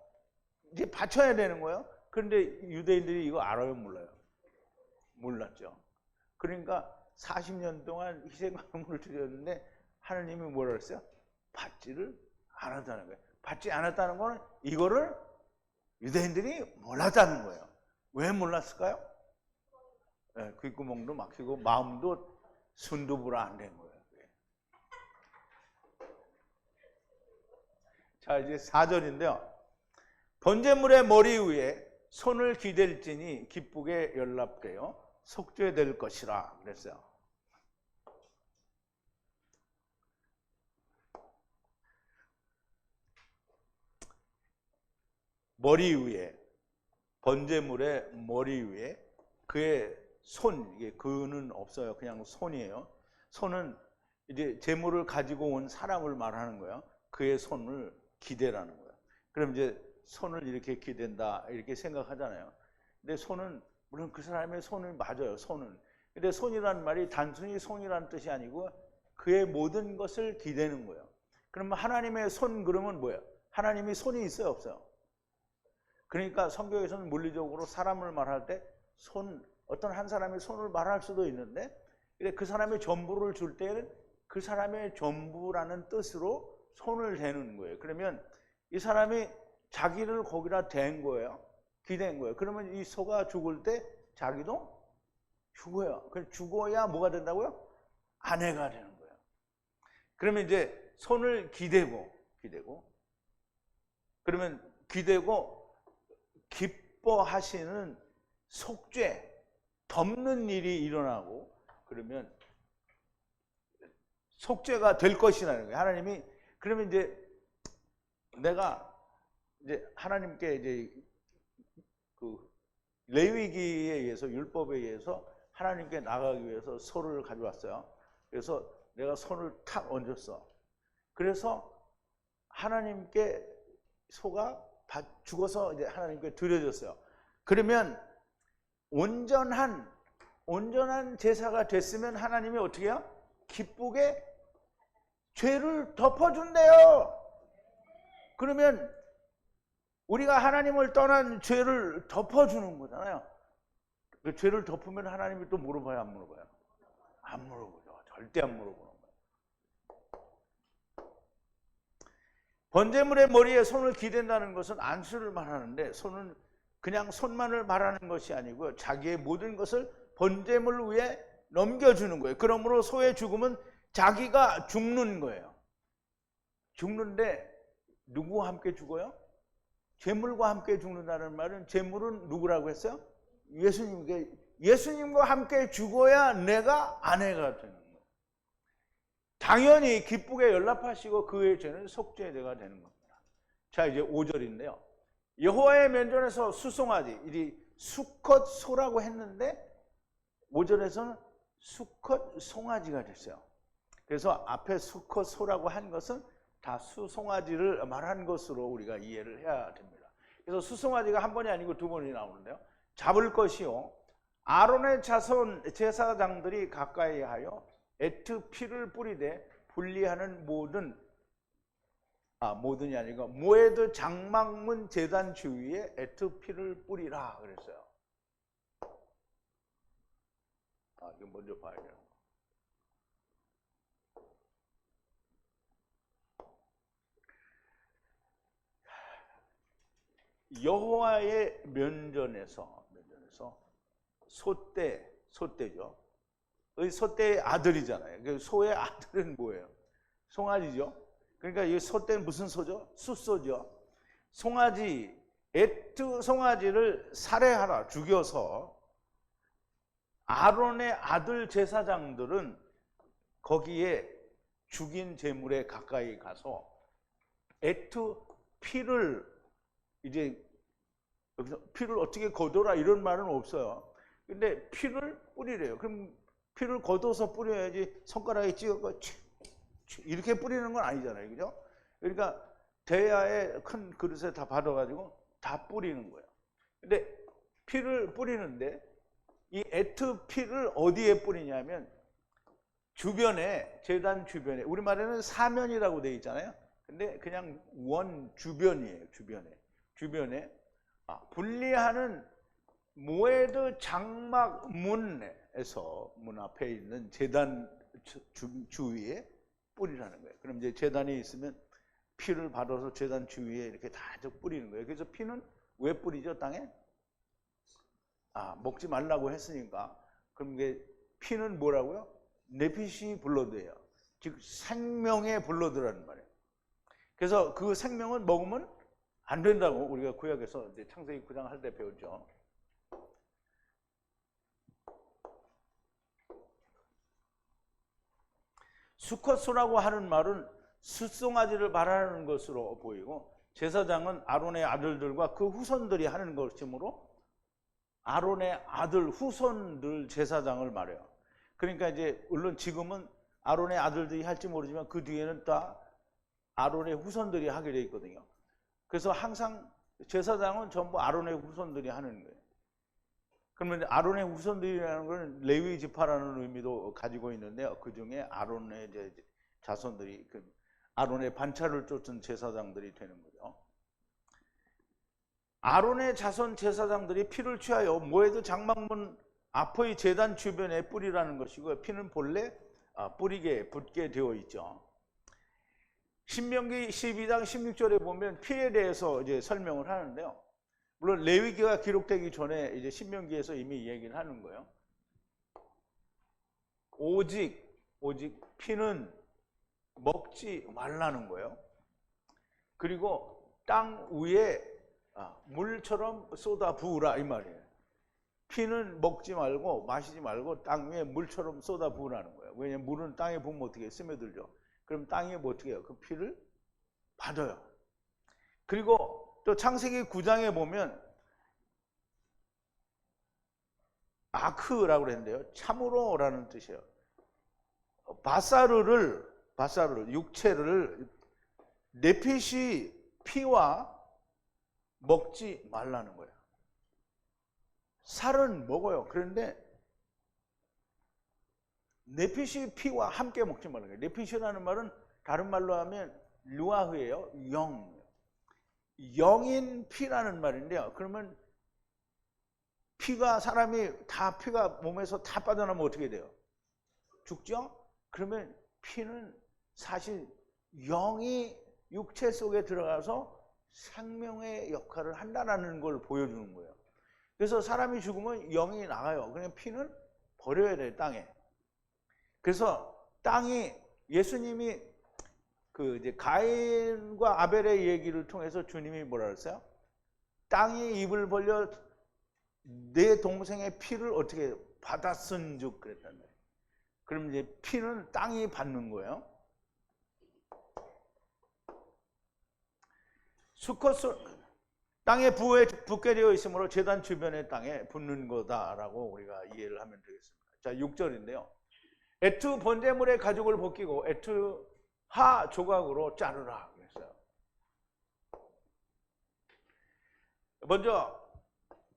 이제 바쳐야 되는 거예요. 그런데 유대인들이 이거 알아요, 몰라요? 몰랐죠. 그러니까 40년 동안 희생감을 드렸는데 하나님이 뭐라 그랬어요? 받지를 않았다는 거예요. 받지 않았다는 거는 이거를 유대인들이 몰랐다는 거예요. 왜 몰랐을까요? 네, 귓구멍도 막히고 마음도 순두부라 안 된 거예요. 자, 이제 4절인데요. 번제물의 머리 위에 손을 기댈지니 기쁘게 연락되어 속죄될 것이라 그랬어요. 머리 위에, 번제물의 머리 위에 그의 손, 이게 그는 없어요. 그냥 손이에요. 손은 이제 제물을 가지고 온 사람을 말하는 거예요. 그의 손을 기대라는 거예요. 그럼 이제 손을 이렇게 기댄다 이렇게 생각하잖아요. 근데 손은 물론 그 사람의 손은 맞아요. 손은. 근데 손이라는 말이 단순히 손이라는 뜻이 아니고 그의 모든 것을 기대는 거예요. 그러면 하나님의 손 그러면 뭐예요? 하나님이 손이 있어요, 없어요? 그러니까 성경에서는 물리적으로 사람을 말할 때 손, 어떤 한 사람의 손을 말할 수도 있는데 그 사람의 전부를 줄 때는 그 사람의 전부라는 뜻으로 손을 대는 거예요. 그러면 이 사람이 자기를 거기다 댄 거예요. 기댄 거예요. 그러면 이 소가 죽을 때 자기도 죽어요. 죽어야 뭐가 된다고요? 아내가 되는 거예요. 그러면 이제 손을 기대고 그러면 기대고 기뻐하시는 속죄, 덮는 일이 일어나고 그러면 속죄가 될 것이라는 거예요. 하나님이 그러면 이제 내가 이제 하나님께 이제 그 레위기에 의해서 율법에 의해서 하나님께 나가기 위해서 소를 가져왔어요. 그래서 내가 손을 탁 얹었어. 그래서 하나님께 소가 죽어서 이제 하나님께 드려졌어요. 그러면 온전한 제사가 됐으면 하나님이 어떻게 해요? 기쁘게 죄를 덮어준대요. 그러면 우리가 하나님을 떠난 죄를 덮어주는 거잖아요. 그 죄를 덮으면 하나님이 또 물어봐요, 안 물어봐요? 안 물어보죠. 절대 안 물어보는 거예요. 번제물의 머리에 손을 기댄다는 것은 안수를 말하는데 손은 그냥 손만을 말하는 것이 아니고 자기의 모든 것을 번제물 위에 넘겨주는 거예요. 그러므로 소의 죽음은 자기가 죽는 거예요. 죽는데 누구와 함께 죽어요? 제물과 함께 죽는다는 말은 제물은 누구라고 했어요? 예수님과 함께 죽어야 내가 아내가 되는 거예요. 당연히 기쁘게 연락하시고 그의 죄는 속죄가 되는 겁니다. 자, 이제 5절인데요. 여호와의 면전에서 수송아지, 이 수컷 소라고 했는데 5절에서는 수컷 송아지가 됐어요. 그래서 앞에 수컷 소라고 한 것은 다 수송아지를 말한 것으로 우리가 이해를 해야 됩니다. 그래서 수송아지가 한 번이 아니고 두 번이 나오는데요. 잡을 것이요 아론의 자손 제사장들이 가까이 하여 에트 피를 뿌리되 분리하는 모든이 아니고 모에드 장막문 제단 주위에 에트 피를 뿌리라 그랬어요. 이거 먼저 봐야 돼요. 여호와의 면전에서 소떼죠. 소떼의 아들이잖아요. 소의 아들은 뭐예요? 송아지죠. 그러니까 이 소떼는 무슨 소죠? 숫소죠. 송아지, 에트 송아지를 살해하라, 죽여서 아론의 아들 제사장들은 거기에 죽인 제물에 가까이 가서 에트 피를 이제 여기서 피를 어떻게 거둬라 이런 말은 없어요. 근데 피를 뿌리래요. 그럼 피를 걷어서 뿌려야지 손가락에 찍어서 이렇게 뿌리는 건 아니잖아요. 그죠? 그러니까 대야에 큰 그릇에 다 받아가지고 다 뿌리는 거예요. 근데 피를 뿌리는데 이 에트 피를 어디에 뿌리냐면 주변에, 제단 주변에, 우리말에는 사면이라고 되어 있잖아요. 근데 그냥 원 주변이에요. 주변에 분리하는 모에드 장막 문에서 문 앞에 있는 제단 주위에 뿌리라는 거예요. 그럼 이제 제단이 있으면 피를 받아서 제단 주위에 이렇게 다 뿌리는 거예요. 그래서 피는 왜 뿌리죠, 땅에? 먹지 말라고 했으니까. 그럼 이게 피는 뭐라고요? 네피시 블러드예요. 즉 생명의 블러드라는 말이에요. 그래서 그 생명은 먹으면 안 된다고 우리가 구약에서 이제 창세기 9장 할 때 배웠죠. 수컷수라고 하는 말은 숫송아지를 말하는 것으로 보이고, 제사장은 아론의 아들들과 그 후손들이 하는 것이므로 아론의 아들 후손들 제사장을 말해요. 그러니까 이제 물론 지금은 아론의 아들들이 할지 모르지만 그 뒤에는 다 아론의 후손들이 하게 돼 있거든요. 그래서 항상 제사장은 전부 아론의 후손들이 하는 거예요. 그러면 아론의 후손들이라는 건 레위 지파라는 의미도 가지고 있는데요. 그 중에 아론의 이제 자손들이 아론의 반차를 쫓은 제사장들이 되는 거죠. 아론의 자손 제사장들이 피를 취하여 모에드 장막문 앞의 제단 주변에 뿌리라는 것이고, 피는 본래 뿌리게 붙게 되어 있죠. 신명기 12장 16절에 보면 피에 대해서 이제 설명을 하는데요. 물론 레위기가 기록되기 전에 이제 신명기에서 이미 얘기를 하는 거예요. 오직 피는 먹지 말라는 거예요. 그리고 땅 위에 물처럼 쏟아 부으라 이 말이에요. 피는 먹지 말고 마시지 말고 땅 위에 물처럼 쏟아 부으라는 거예요. 왜냐하면 물은 땅에 부으면 어떻게 해요? 스며들죠. 그럼 땅이 뭐 어떻게 해요? 그 피를 받아요. 그리고 또 창세기 9장에 보면 아크라고 그랬는데요. 참으로라는 뜻이에요. 바사르를 육체를 네핏이 피와 먹지 말라는 거예요. 살은 먹어요. 그런데 네핏이 피와 함께 먹지 말라는 거예요. 네핏이라는 말은 다른 말로 하면 루아흐예요. 영인 피라는 말인데요. 그러면 피가 피가 몸에서 다 빠져나면 어떻게 돼요? 죽죠? 그러면 피는 사실 영이 육체 속에 들어가서 생명의 역할을 한다는 걸 보여주는 거예요. 그래서 사람이 죽으면 영이 나가요. 그냥 피는 버려야 돼요, 땅에. 그래서 땅이 예수님이 이제 가인과 아벨의 얘기를 통해서 주님이 뭐라 그랬어요? 땅이 입을 벌려 내 동생의 피를 어떻게 받았은즉 그랬단 말이에요. 그럼 이제 피는 땅이 받는 거예요. 수컷을 땅에 붙게 되어 있으므로 제단 주변의 땅에 붙는 거다라고 우리가 이해를 하면 되겠습니다. 자, 6절인데요. 에투 번제물의 가죽을 벗기고 에투 하 조각으로 자르라 그랬어요. 먼저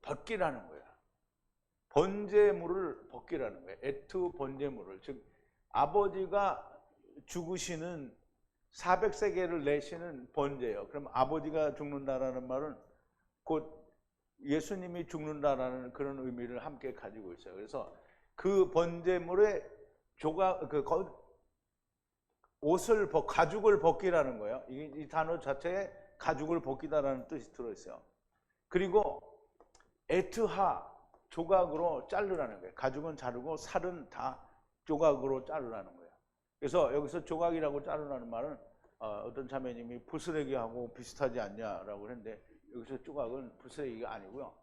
벗기라는 거예요. 번제물을 벗기라는 거예요. 에투 번제물을, 즉 아버지가 죽으시는 400세겔을 내시는 번제예요. 그럼 아버지가 죽는다라는 말은 곧 예수님이 죽는다라는 그런 의미를 함께 가지고 있어요. 그래서 그 번제물의 가죽을 벗기라는 거예요. 이 단어 자체에 가죽을 벗기다라는 뜻이 들어있어요. 그리고 에트하 조각으로 자르라는 거예요. 가죽은 자르고 살은 다 조각으로 자르라는 거예요. 그래서 여기서 조각이라고 자르라는 말은 어떤 자매님이 부스레기하고 비슷하지 않냐라고 했는데, 여기서 조각은 부스레기가 아니고요.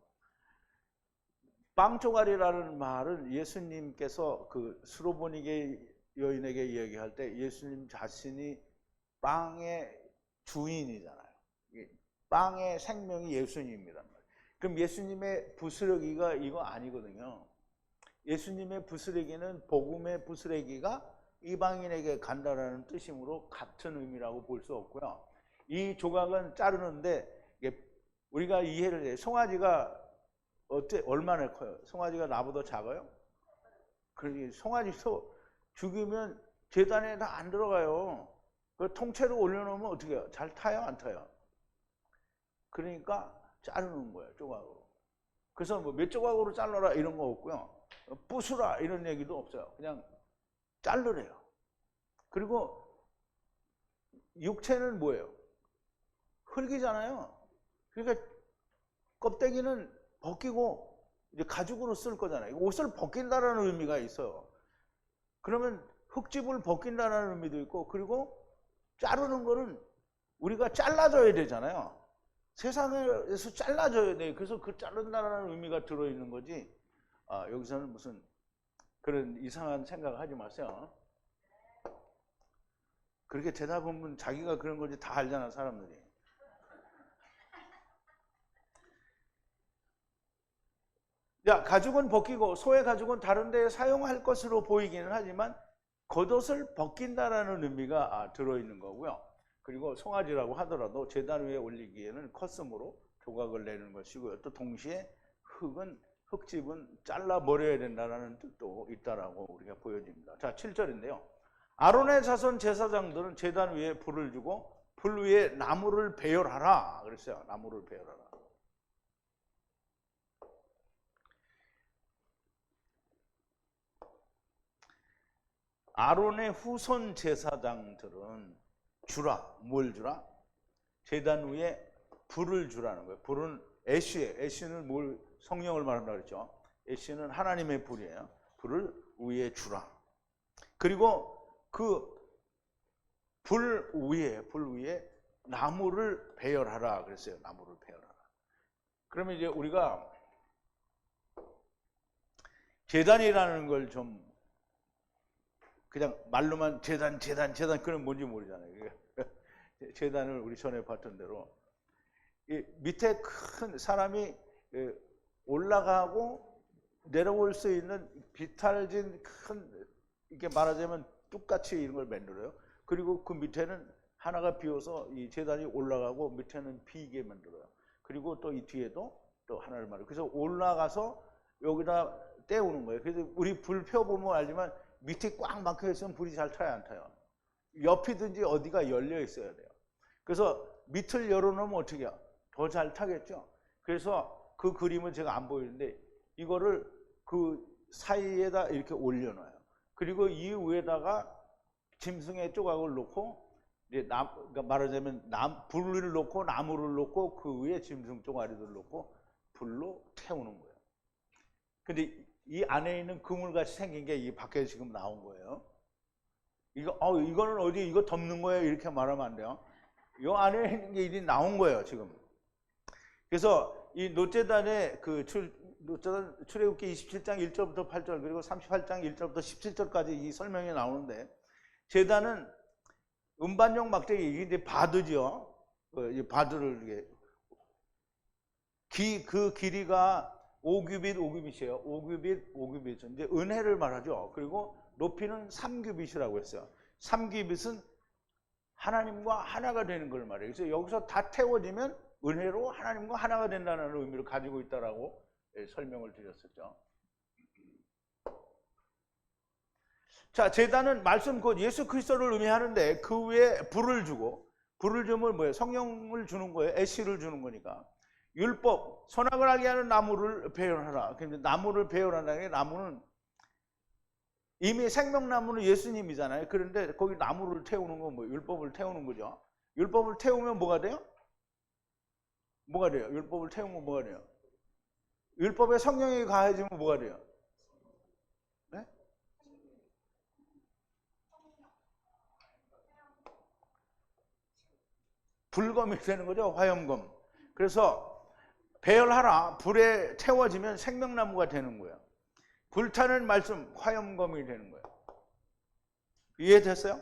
빵조각이라는 말은 예수님께서 그 수로보니게 여인에게 이야기할 때 예수님 자신이 빵의 주인이잖아요. 빵의 생명이 예수님이란 말이에요. 그럼 예수님의 부스러기가 이거 아니거든요. 예수님의 부스러기는 복음의 부스러기가 이방인에게 간다라는 뜻이므로 같은 의미라고 볼 수 없고요. 이 조각은 자르는데 우리가 이해를 해요. 송아지가 얼마나 커요? 송아지가 나보다 작아요? 그러니 송아지도 죽이면 제단에 다 안 들어가요. 그 통째로 올려놓으면 어떻게 해요? 잘 타요? 안 타요? 그러니까 자르는 거예요, 조각으로. 그래서 뭐 몇 조각으로 잘라라 이런 거 없고요. 부수라 이런 얘기도 없어요. 그냥 자르래요. 그리고 육체는 뭐예요? 흙이잖아요. 그러니까 껍데기는 벗기고 이제 가죽으로 쓸 거잖아요. 옷을 벗긴다라는 의미가 있어요. 그러면 흙집을 벗긴다는 의미도 있고, 그리고 자르는 거는 우리가 잘라줘야 되잖아요. 세상에서 잘라줘야 돼. 그래서 그 자른다는 의미가 들어있는 거지. 여기서는 무슨 그런 이상한 생각을 하지 마세요. 그렇게 되다 보면 자기가 그런 건지 다 알잖아, 사람들이. 자, 가죽은 벗기고 소의 가죽은 다른 데에 사용할 것으로 보이기는 하지만 겉옷을 벗긴다라는 의미가 들어있는 거고요. 그리고 송아지라고 하더라도 제단 위에 올리기에는 컷으로 조각을 내는 것이고요. 또 동시에 흙집은 잘라버려야 된다는 뜻도 있다라고 우리가 보여집니다. 자, 7절인데요. 아론의 자손 제사장들은 제단 위에 불을 주고 불 위에 나무를 배열하라 그랬어요. 나무를 배열하라. 아론의 후손 제사장들은 주라. 뭘 주라? 제단 위에 불을 주라는 거예요. 불은 애쉬예요. 애쉬는 뭘 성령을 말한다고 그랬죠. 애쉬는 하나님의 불이에요. 불을 위에 주라. 그리고 그 불 위에 나무를 배열하라 그랬어요. 나무를 배열하라. 그러면 이제 우리가 제단이라는 걸 좀 그냥 말로만 제단 그건 뭔지 모르잖아요. 제단을 우리 전에 봤던 대로 이 밑에 큰 사람이 올라가고 내려올 수 있는 비탈진 큰 이렇게 말하자면 뚝같이 이런 걸 만들어요. 그리고 그 밑에는 하나가 비어서 이 제단이 올라가고 밑에는 비게 만들어요. 그리고 또 이 뒤에도 또 하나를 말해요. 그래서 올라가서 여기다 떼우는 거예요. 그래서 우리 불 펴보면 알지만 밑에 꽉 막혀 있으면 불이 잘 타요, 안 타요? 옆이든지 어디가 열려 있어야 돼요. 그래서 밑을 열어놓으면 어떻게 해요? 더 잘 타겠죠? 그래서 그 그림은 제가 안 보이는데 이거를 그 사이에다 이렇게 올려놔요. 그리고 이 위에다가 짐승의 조각을 놓고 이제 그러니까 말하자면 불을 놓고 나무를 놓고 그 위에 짐승 쪼가리를 놓고 불로 태우는 거예요. 근데 이 안에 있는 그물같이 생긴 게 이 밖에 지금 나온 거예요. 이거는 어디 이거 덮는 거예요? 이렇게 말하면 안 돼요. 이 안에 있는 게 이제 나온 거예요, 지금. 그래서 이 노제단의 노제단 출애굽기 27장 1절부터 8절 그리고 38장 1절부터 17절까지 이 설명이 나오는데 제단은 음반용 막대기 이게 이제 바드죠. 바드를 그 길이가 5규빗이에요. 5규빗. 이제 은혜를 말하죠. 그리고 높이는 3규빗이라고 했어요. 3규빗은 하나님과 하나가 되는 걸 말해요. 그래서 여기서 다 태워지면 은혜로 하나님과 하나가 된다는 의미를 가지고 있다라고 설명을 드렸었죠. 자, 제단은 말씀 곧 예수 그리스도를 의미하는데 그 위에 불을 주면 뭐예요? 성령을 주는 거예요. 애쉬를 주는 거니까. 율법, 선악을 알게 하는 나무를 배열하라. 나무를 배열한다는 게 나무는 이미 생명나무는 예수님이잖아요. 그런데 거기 나무를 태우는 건 뭐예요? 율법을 태우는 거죠. 율법을 태우면 뭐가 돼요? 뭐가 돼요? 율법을 태우면 뭐가 돼요? 율법에 성령이 가해지면 뭐가 돼요? 네? 불검이 되는 거죠. 화염검. 그래서 배열하라. 불에 태워지면 생명나무가 되는 거예요. 불타는 말씀 화염검이 되는 거예요. 이해됐어요?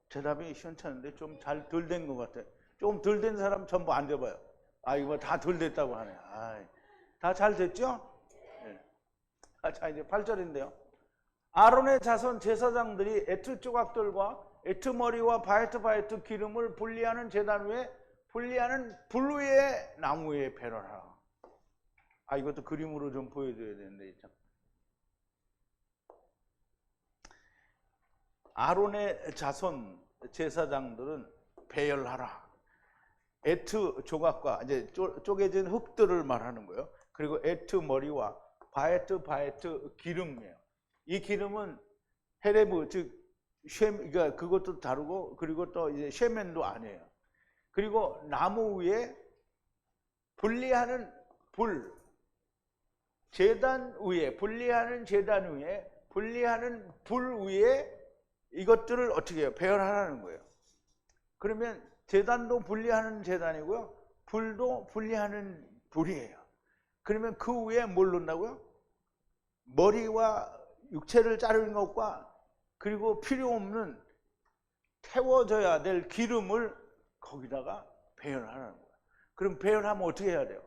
대답이 시원찮은데 좀 잘 덜 된 것 같아. 좀 덜 된 사람 전부 앉아봐요. 이거 다 덜 됐다고 하네. 다 잘 됐죠? 네. 자, 이제 8절인데요. 아론의 자손 제사장들이 에트 조각들과 에트 머리와 바이트 기름을 분리하는 제단 위에 분리하는 불 위에 나무 위에 배열하라. 이것도 그림으로 좀 보여줘야 되는데 참. 아론의 자손 제사장들은 배열하라. 에트 조각과 이제 쪼개진 흙들을 말하는 거예요. 그리고 에트 머리와 바에트 기름이에요. 이 기름은 헤레브 즉 그러니까 그것도 다르고, 그리고 또 이제 쉐멘도 아니에요. 그리고 나무 위에 분리하는 제단 위에 분리하는 불 위에 이것들을 어떻게 해요? 배열하라는 거예요. 그러면 제단도 분리하는 제단이고요, 불도 분리하는 불이에요. 그러면 그 위에 뭘 넣는다고요? 머리와 육체를 자르는 것과 그리고 필요 없는 태워져야 될 기름을 거기다가 배열하라는 거예요. 그럼 배열하면 어떻게 해야 돼요?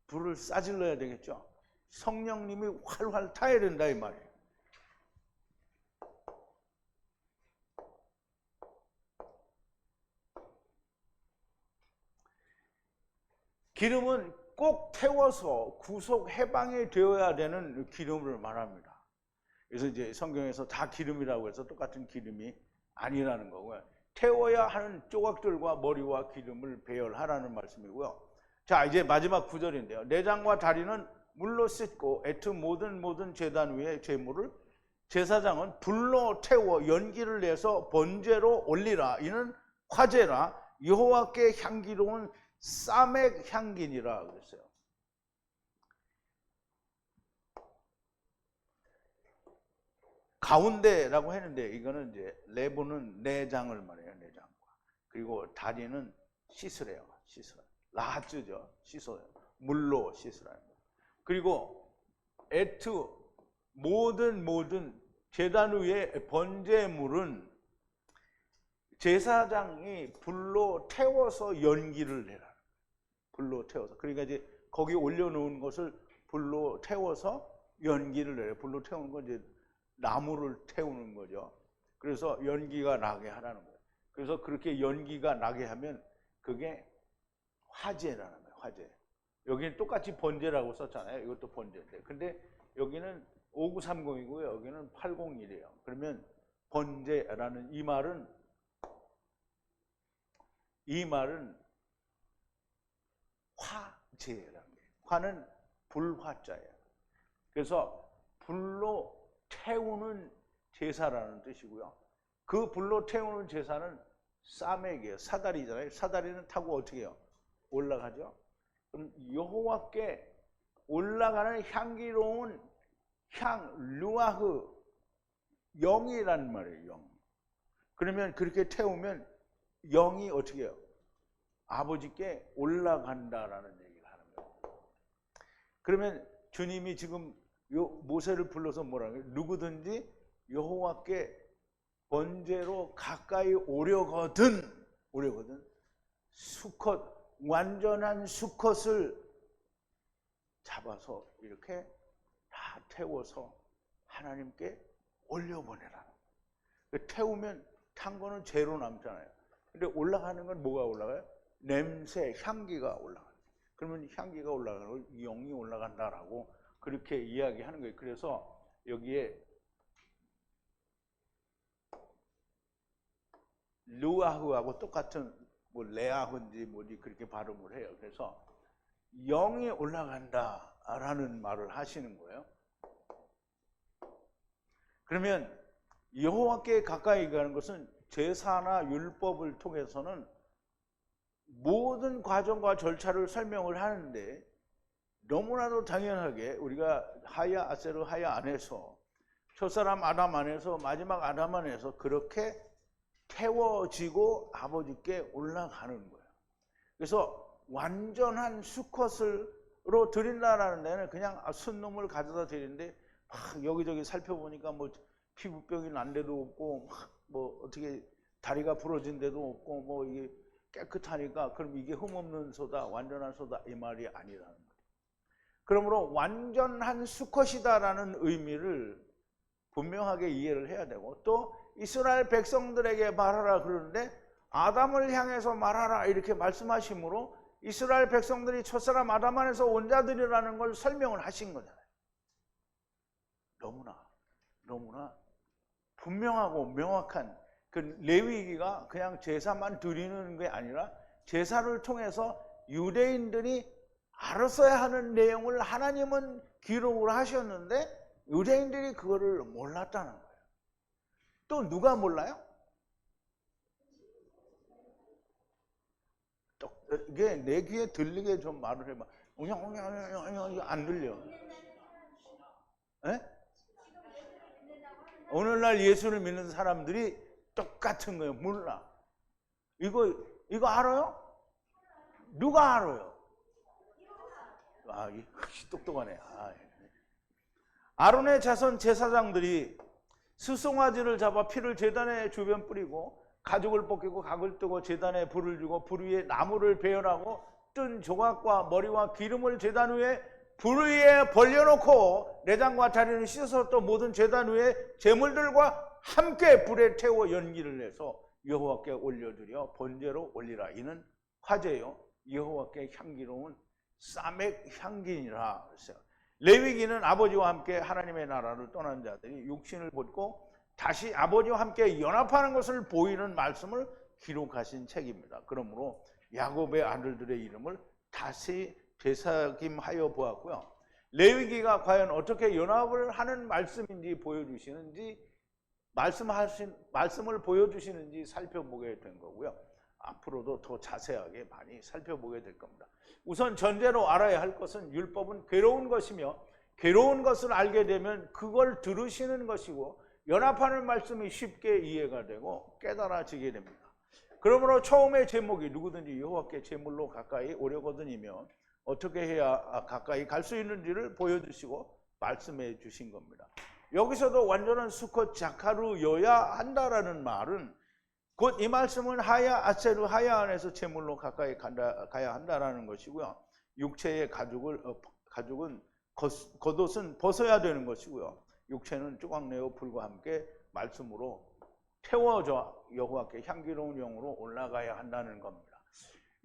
불을 싸질러야 되겠죠. 성령님이 활활 타야 된다 이 말이에요. 기름은 꼭 태워서 구속 해방이 되어야 되는 기름을 말합니다. 그래서 이제 성경에서 다 기름이라고 해서 똑같은 기름이 아니라는 거고요. 태워야 하는 조각들과 머리와 기름을 배열하라는 말씀이고요. 자, 이제 마지막 구절인데요. 내장과 다리는 물로 씻고 애트 모든 제단 위에 제물을 제사장은 불로 태워 연기를 내서 번제로 올리라. 이는 화제라. 여호와께 향기로운 싸맥 향기니라 그랬어요. 가운데라고 했는데 이거는 이제 레보는 내장을 말해요. 내장과. 그리고 다리는 씻으래요. 라하츠죠. 씻어요. 물로 씻으라는 거예요. 그리고 에트 모든 제단 위에 번제물은 제사장이 불로 태워서 연기를 내라. 불로 태워서. 그러니까 이제 거기 올려놓은 것을 불로 태워서 연기를 내요. 불로 태우는 건 이제 나무를 태우는 거죠. 그래서 연기가 나게 하라는 거예요. 그래서 그렇게 연기가 나게 하면 그게 화제라는 거예요. 화제. 여기는 똑같이 번제라고 썼잖아요. 이것도 번제인데. 근데 여기는 5930이고요. 여기는 801이에요. 그러면 번제라는 이 말은 화제라는 거예요. 화는 불화자예요. 그래서 불로 태우는 제사라는 뜻이고요. 그 불로 태우는 제사는 싸맥이에요. 사다리잖아요. 사다리는 타고 어떻게 해요? 올라가죠. 그럼 여호와께 올라가는 향기로운 루아흐, 영이란 말이에요. 영. 그러면 그렇게 태우면 영이 어떻게 해요? 아버지께 올라간다라는 얘기를 하는 거예요. 그러면 주님이 지금 모세를 불러서 뭐라고 해요? 누구든지 여호와께 번제로 가까이 오려거든 수컷, 완전한 수컷을 잡아서 이렇게 다 태워서 하나님께 올려보내라. 태우면 탄 거는 죄로 남잖아요. 근데 올라가는 건 뭐가 올라가요? 냄새, 향기가 올라가요. 그러면 향기가 올라가고 영이 올라간다라고 그렇게 이야기하는 거예요. 그래서 여기에 루아흐하고 똑같은 뭐 레아흐인지 뭐지 그렇게 발음을 해요. 그래서 영이 올라간다라는 말을 하시는 거예요. 그러면 여호와께 가까이 가는 것은 제사나 율법을 통해서는 모든 과정과 절차를 설명을 하는데 너무나도 당연하게 우리가 하야 아세르 하야 안에서 첫사람 아담 안에서 마지막 아담 안에서 그렇게 태워지고 아버지께 올라가는 거예요. 그래서 완전한 수컷으로 드린다라는 데는 그냥 순놈을 가져다 드리는데 막 여기저기 살펴보니까 뭐 피부병이 난 데도 없고 뭐 어떻게 다리가 부러진 데도 없고 뭐 이게 깨끗하니까 그럼 이게 흠없는 소다, 완전한 소다 이 말이 아니라는 거예요. 그러므로 완전한 수컷이다라는 의미를 분명하게 이해를 해야 되고, 또 이스라엘 백성들에게 말하라 그러는데 아담을 향해서 말하라 이렇게 말씀하심으로 이스라엘 백성들이 첫사람 아담 안에서 온 자들이라는 걸 설명을 하신 거잖아요. 너무나 분명하고 명확한 그 레위기가 그냥 제사만 드리는 게 아니라 제사를 통해서 유대인들이 알았어야 하는 내용을 하나님은 기록을 하셨는데 유대인들이 그거를 몰랐다는 거예요. 또 누가 몰라요? 또 이게 내 귀에 들리게 좀 말을 해봐. 안 들려. 에? 오늘날 예수를 믿는 사람들이 똑같은 거예요. 몰라. 이거 알아요? 누가 알아요? 똑똑하네. 아론의 자손 제사장들이 스송아지를 잡아 피를 제단의 주변 뿌리고 가죽을 벗기고 각을 뜨고 제단에 불을 주고 불 위에 나무를 배열하고 뜬 조각과 머리와 기름을 제단 위에 불 위에 벌려놓고 내장과 다리를 씻어서 또 모든 제단 위에 제물들과 함께 불에 태워 연기를 내서 여호와께 올려드려 번제로 올리라. 이는 화제요 여호와께 향기로운 싸맥 향기니라. 레위기는 아버지와 함께 하나님의 나라를 떠난 자들이 육신을 벗고 다시 아버지와 함께 연합하는 것을 보이는 말씀을 기록하신 책입니다. 그러므로 야곱의 아들들의 이름을 다시 되새김하여 보았고요. 레위기가 과연 어떻게 연합을 하는 말씀인지 보여주시는지 말씀을 보여주시는지 살펴보게 된 거고요. 앞으로도 더 자세하게 많이 살펴보게 될 겁니다. 우선 전제로 알아야 할 것은 율법은 괴로운 것이며 괴로운 것을 알게 되면 그걸 들으시는 것이고 연합하는 말씀이 쉽게 이해가 되고 깨달아지게 됩니다. 그러므로 처음의 제목이 누구든지 여호와께 제물로 가까이 오려거든이며 어떻게 해야 가까이 갈 수 있는지를 보여주시고 말씀해 주신 겁니다. 여기서도 완전한 수컷 자카루여야 한다라는 말은 곧 이 말씀은 하야 아세르 하야 안에서 제물로 가까이 가야 한다라는 것이고요. 육체의 가죽은 겉옷은 벗어야 되는 것이고요. 육체는 조각내어 불과 함께 말씀으로 태워져 여호와께 향기로운 영으로 올라가야 한다는 겁니다.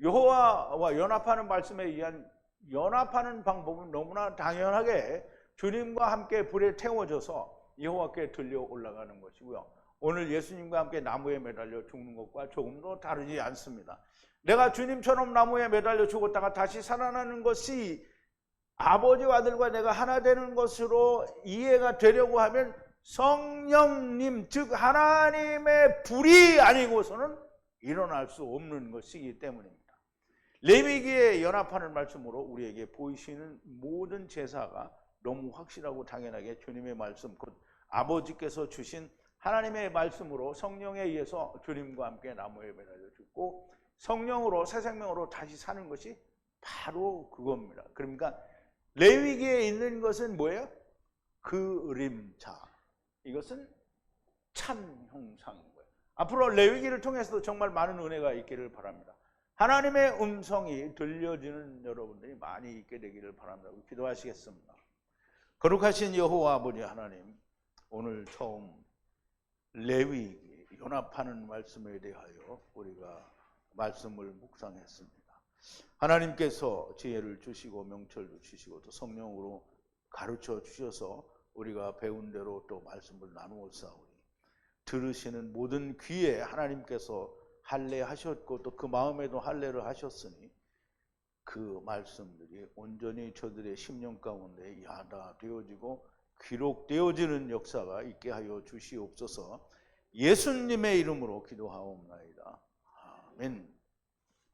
여호와와 연합하는 말씀에 의한 연합하는 방법은 너무나 당연하게 주님과 함께 불에 태워져서 여호와께 들려 올라가는 것이고요. 오늘 예수님과 함께 나무에 매달려 죽는 것과 조금도 다르지 않습니다. 내가 주님처럼 나무에 매달려 죽었다가 다시 살아나는 것이 아버지와 아들과 내가 하나 되는 것으로 이해가 되려고 하면 성령님 즉 하나님의 불이 아니고서는 일어날 수 없는 것이기 때문입니다. 레위기에 연합하는 말씀으로 우리에게 보이시는 모든 제사가 너무 확실하고 당연하게 주님의 말씀 곧 아버지께서 주신 하나님의 말씀으로 성령에 의해서 주님과 함께 나무에 매달려 죽고 성령으로 새 생명으로 다시 사는 것이 바로 그겁니다. 그러니까 레위기에 있는 것은 뭐예요? 그림자. 이것은 참 형상인 거예요. 앞으로 레위기를 통해서도 정말 많은 은혜가 있기를 바랍니다. 하나님의 음성이 들려지는 여러분들이 많이 있게 되기를 바랍니다. 기도하시겠습니다. 거룩하신 여호와 아버지 하나님, 오늘 처음 레위기 연합하는 말씀에 대하여 우리가 말씀을 묵상했습니다. 하나님께서 지혜를 주시고 명철도 주시고 또 성령으로 가르쳐 주셔서 우리가 배운 대로 또 말씀을 나누었사오니 들으시는 모든 귀에 하나님께서 할례하셨고 또 그 마음에도 할례를 하셨으니 그 말씀들이 온전히 저들의 심령 가운데 야다되어지고 기록되어지는 역사가 있게 하여 주시옵소서. 예수님의 이름으로 기도하옵나이다. 아멘.